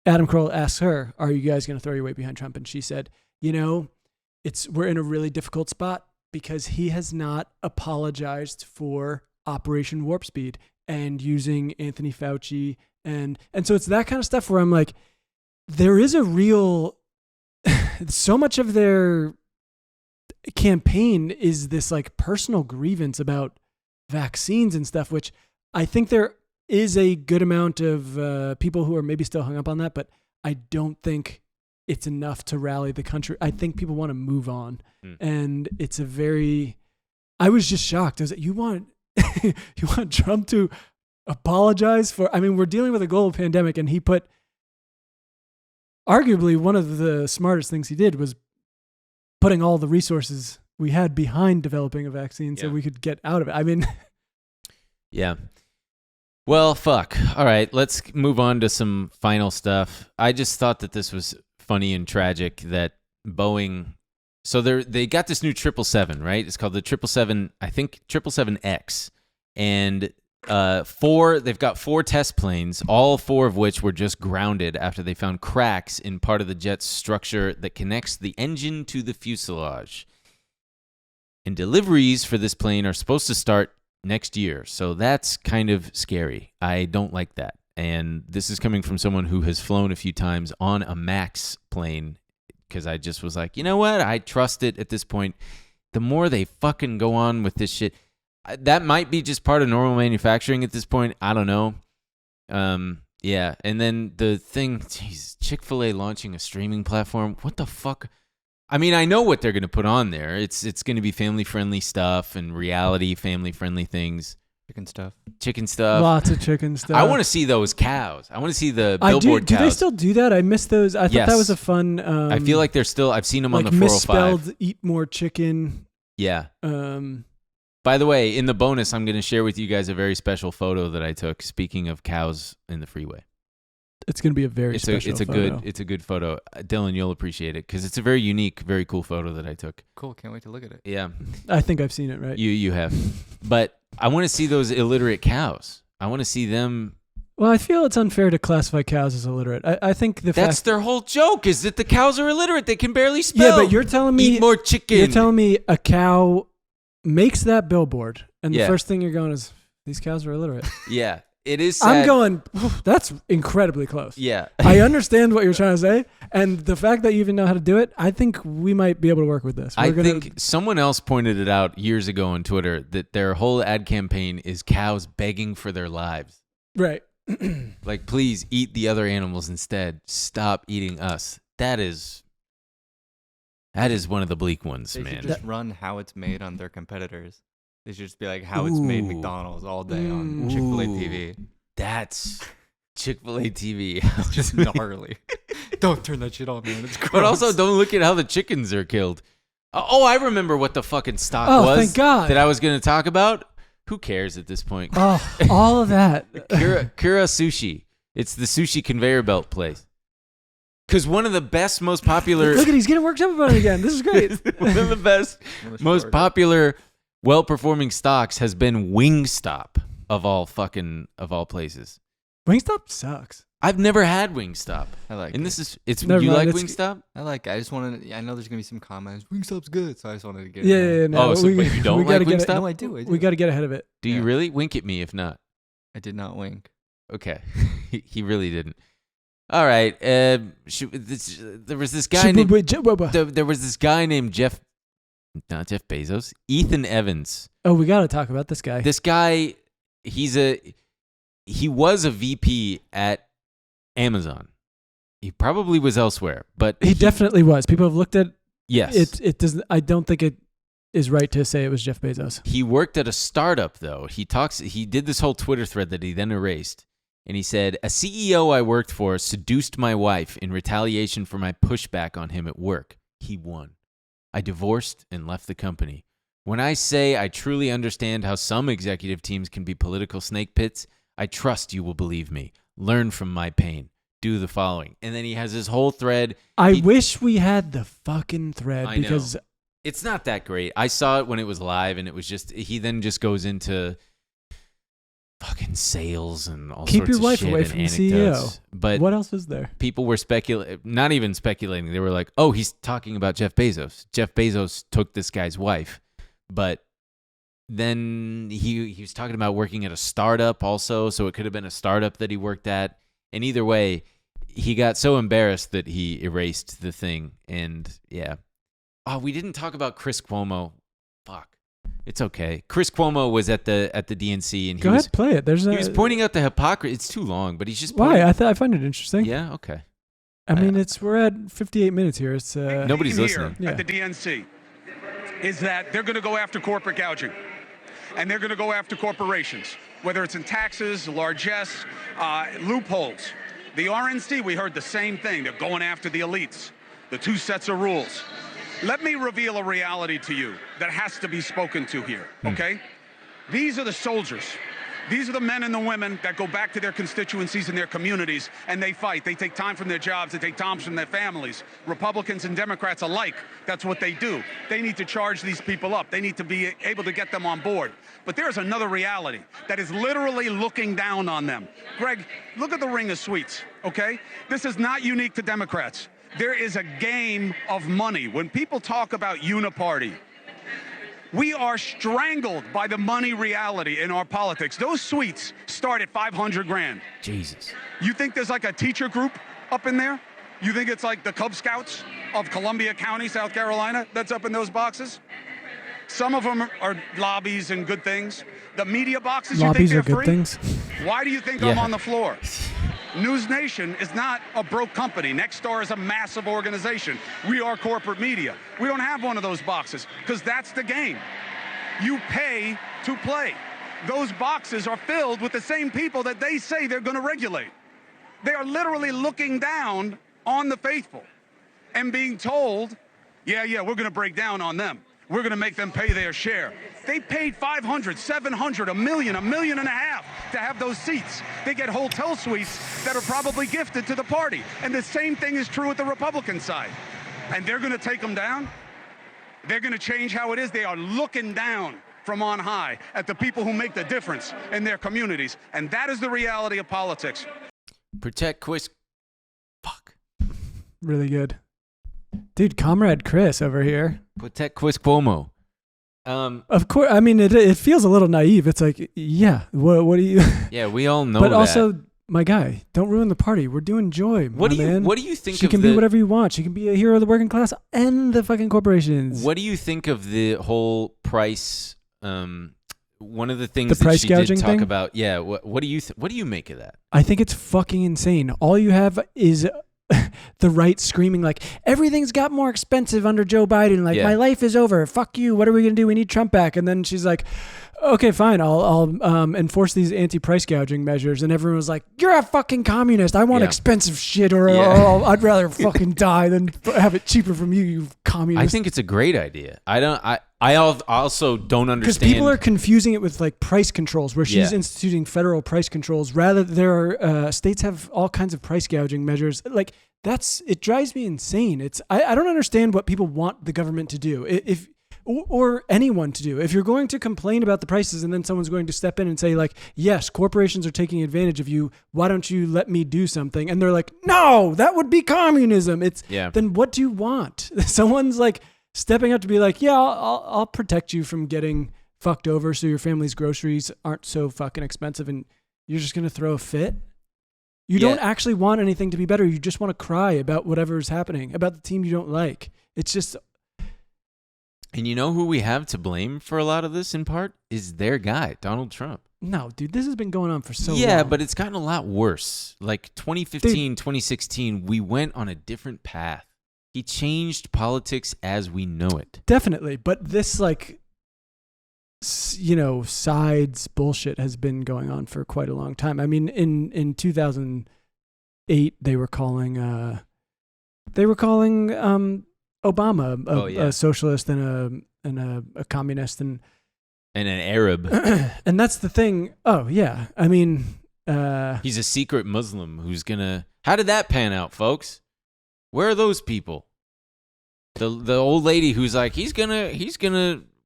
Adam Carolla asks her, "Are you guys going to throw your weight behind Trump?" And she said, we're in a really difficult spot because he has not apologized for Operation Warp Speed and using Anthony Fauci. And so it's that kind of stuff where I'm like, there is a real, so much of their campaign is this like personal grievance about vaccines and stuff, which I think there is a good amount of people who are maybe still hung up on that, but I don't think it's enough to rally the country. I think people want to move on. And it's I was just shocked. I was like, you want Trump to apologize for, we're dealing with a global pandemic, and he put, arguably one of the smartest things he did was putting all the resources we had behind developing a vaccine so we could get out of it.
Yeah. Well, fuck. All right, let's move on to some final stuff. I just thought that this was funny and tragic that Boeing. So they got this new 777, right? It's called the 777. I think 777X, and they've got 4 test planes, all 4 of which were just grounded after they found cracks in part of the jet's structure that connects the engine to the fuselage. And deliveries for this plane are supposed to start next year, so that's kind of scary. I don't like that. And this is coming from someone who has flown a few times on a MAX plane, because I just was like, you know what? I trust it at this point. The more they fucking go on with this shit, that might be just part of normal manufacturing at this point. I don't know. Yeah, and then the thing, geez, Chick-fil-A launching a streaming platform. What the fuck? I mean, I know what they're going to put on there. It's going to be family-friendly stuff and reality family-friendly things. Chicken stuff.
Lots of chicken stuff.
I want to see those cows. I want to see the billboard
do
cows.
Do they still do that? I missed those. I thought that was a fun.
I feel like they're still. I've seen them on the 405.
Misspelled "eat more chicken."
Yeah. By the way, in the bonus, I'm going to share with you guys a very special photo that I took. Speaking of cows in the freeway,
it's going to be a very special photo.
It's a good photo. Dylan, you'll appreciate it because it's a very unique, very cool photo that I took.
Cool. Can't wait to look at it.
Yeah.
I think I've seen it, right?
You have. But I want to see those illiterate cows. I want to see them.
Well, I feel it's unfair to classify cows as illiterate. I think
that's their whole joke is that the cows are illiterate. They can barely spell.
Yeah, but you're telling me
eat more chicken.
You're telling me a cow makes that billboard, and the first thing you're going is these cows are illiterate.
Yeah, it is sad.
I'm going, that's incredibly close.
Yeah.
I understand what you're trying to say, and the fact that you even know how to do it, I think we might be able to work with this.
I think someone else pointed it out years ago on Twitter that their whole ad campaign is cows begging for their lives.
Right.
Like, please eat the other animals instead. Stop eating us. That is one of the bleak ones,
they
man.
Should just run how it's made on their competitors. They should just be like how it's made McDonald's all day on Chick-fil-A TV.
That's Chick-fil-A TV.
It's just gnarly. Don't turn that shit on, man. It's gross.
But also, don't look at how the chickens are killed. Oh, I remember what the fucking stock was.
Thank God.
That I was going to talk about. Who cares at this point?
Oh, all of that.
Kura Sushi. It's the sushi conveyor belt place. Because one of the best, most popular...
Look at he's getting worked up about it again. This is great.
One of the best, most popular, well-performing stocks has been Wingstop of all places.
Wingstop sucks.
I've never had Wingstop.
I like
and
it.
this is it's
Never
you
mind,
like Wingstop?
I like it. I just wanted to, I know there's going to be some comments. Wingstop's good, so I just wanted to get
it.
Yeah,
no.
Oh, so wait, you don't like Wingstop?
No, I do.
We got to get ahead of it.
Do you really? Wink at me if not.
I did not wink.
Okay. He really didn't. All right. There was this guy named there was this guy named Jeff, not Jeff Bezos, Ethan Evans.
Oh, we got to talk about this guy.
This guy, he was a VP at Amazon. He probably was elsewhere, but
he definitely was. People have looked at.
Yes.
It doesn't. I don't think it is right to say it was Jeff Bezos.
He worked at a startup though. He did this whole Twitter thread that he then erased. And he said, a CEO I worked for seduced my wife in retaliation for my pushback on him at work. He won. I divorced and left the company. When I say I truly understand how some executive teams can be political snake pits, I trust you will believe me. Learn from my pain. Do the following. And then he has his whole thread.
I wish we had the fucking thread
I
because
know. It's not that great. I saw it when it was live and it was just, he then just goes into fucking sales and all
keep
sorts
your
of
wife
shit
away
and
from the
anecdotes.
CEO.
But
what else is there?
People were not even speculating. They were like, "Oh, he's talking about Jeff Bezos. Jeff Bezos took this guy's wife." But then he was talking about working at a startup also, so it could have been a startup that he worked at. And either way, he got so embarrassed that he erased the thing. And yeah, we didn't talk about Chris Cuomo. Fuck. It's okay. Chris Cuomo was at the DNC and
Go ahead, play it. He
was pointing out the hypocrisy. It's too long, but he's just
why I find it interesting.
Yeah, okay.
I mean, we're at 58 minutes here. It's
nobody's listening.
At the DNC is that they're going to go after corporate gouging, and they're going to go after corporations, whether it's in taxes, largesse, loopholes. The RNC, we heard the same thing. They're going after the elites. The two sets of rules. Let me reveal a reality to you that has to be spoken to here, okay? These are the soldiers. These are the men and the women that go back to their constituencies and their communities, and they fight. They take time from their jobs. They take time from their families. Republicans and Democrats alike, that's what they do. They need to charge these people up. They need to be able to get them on board. But there's another reality that is literally looking down on them. Greg, look at the ring of sweets, okay? This is not unique to Democrats. There is a game of money. When people talk about uniparty, we are strangled by the money reality in our politics. Those suites start at $500,000.
Jesus.
You think there's like a teacher group up in there? You think it's like the Cub Scouts of Columbia County, South Carolina, that's up in those boxes? Some of them are lobbies and good things. The media boxes,
lobbies
you think they're
are good
free?
things.
Why do you think I'm on the floor? News Nation is not a broke company. Nexstar is a massive organization. We are corporate media. We don't have one of those boxes because that's the game. You pay to play. Those boxes are filled with the same people that they say they're going to regulate. They are literally looking down on the faithful and being told, yeah, we're going to break down on them. We're going to make them pay their share. They paid $500, $700, $1 million, $1.5 million to have those seats. They get hotel suites that are probably gifted to the party. And the same thing is true with the Republican side. And they're going to take them down. They're going to change how it is. They are looking down from on high at the people who make the difference in their communities. And that is the reality of politics.
Protect Quis. Fuck.
Really good. Dude, Comrade Chris over here.
Protect Quis Cuomo.
Of course, I mean, it feels a little naive. It's like, yeah, what do you...
Yeah, we all know
but
that.
Also, my guy, don't ruin the party. We're doing joy,
What do
man.
you think
She
of
can be whatever you want. She can be a hero of the working class and the fucking corporations.
What do you think of the whole price... one of the things
The price
that she
gouging
did talk
thing?
about... Yeah, what do you make of that?
I think it's fucking insane. All you have is the right screaming like, everything's got more expensive under Joe Biden. Like, my life is over. Fuck you. What are we going to do? We need Trump back. And then she's like, okay, fine. I'll enforce these anti-price gouging measures. And everyone was like, you're a fucking communist. I want expensive shit or I'd rather fucking die than have it cheaper from you communist.
I think it's a great idea. I also don't understand.
Because people are confusing it with like price controls, where she's instituting federal price controls. Rather, there are states have all kinds of price gouging measures. Like it drives me insane. I don't understand what people want the government to do. Or anyone to do. If you're going to complain about the prices and then someone's going to step in and say like, yes, corporations are taking advantage of you. Why don't you let me do something? And they're like, no, that would be communism. Then what do you want? Someone's like stepping up to be like, yeah, I'll protect you from getting fucked over so your family's groceries aren't so fucking expensive and you're just going to throw a fit. You don't actually want anything to be better. You just want to cry about whatever's happening, about the team you don't like. It's just...
And you know who we have to blame for a lot of this in part is their guy, Donald Trump.
No, dude, this has been going on for so long.
Yeah, but it's gotten a lot worse. Like 2015, 2016, we went on a different path. He changed politics as we know it.
Definitely. But this, like, sides bullshit has been going on for quite a long time. I mean, in 2008, they were calling Obama a socialist and a communist and
an Arab.
And that's the thing. Oh yeah, I mean,
he's a secret Muslim who's gonna. How did that pan out, folks? Where are those people? The old lady who's like, he's gonna.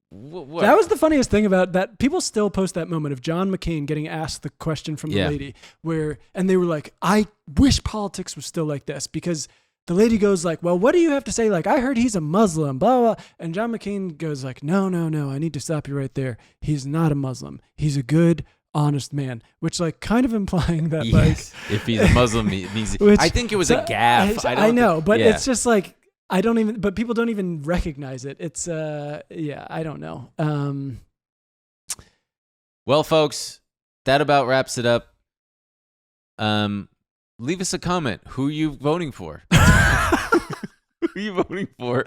What?
That was the funniest thing about that. People still post that moment of John McCain getting asked the question from the lady and they were like, I wish politics was still like this, because the lady goes like, well, what do you have to say? Like, I heard he's a Muslim, blah, blah. And John McCain goes like, no, I need to stop you right there. He's not a Muslim. He's a good, honest man, which like kind of implying that like.
If he's a Muslim, it means, I think it was a gaffe.
I know, but it's just like, but people don't even recognize it. It's, I don't know.
Well, folks, that about wraps it up. Leave us a comment. Who are you voting for? Who are you voting for?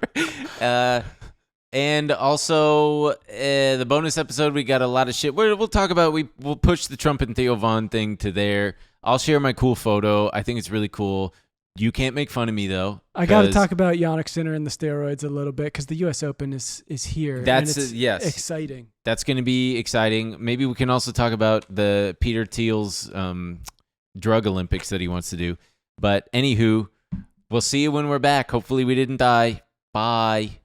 And also, the bonus episode, we got a lot of shit. We'll talk about, we'll push the Trump and Theo Von thing to there. I'll share my cool photo. I think it's really cool. You can't make fun of me, though.
I got to talk about Yannick Sinner and the steroids a little bit, because the U.S. Open is here.
That's
exciting.
That's going to be exciting. Maybe we can also talk about the Peter Thiel's drug Olympics that he wants to do. But anywho, we'll see you when we're back. Hopefully we didn't die. Bye.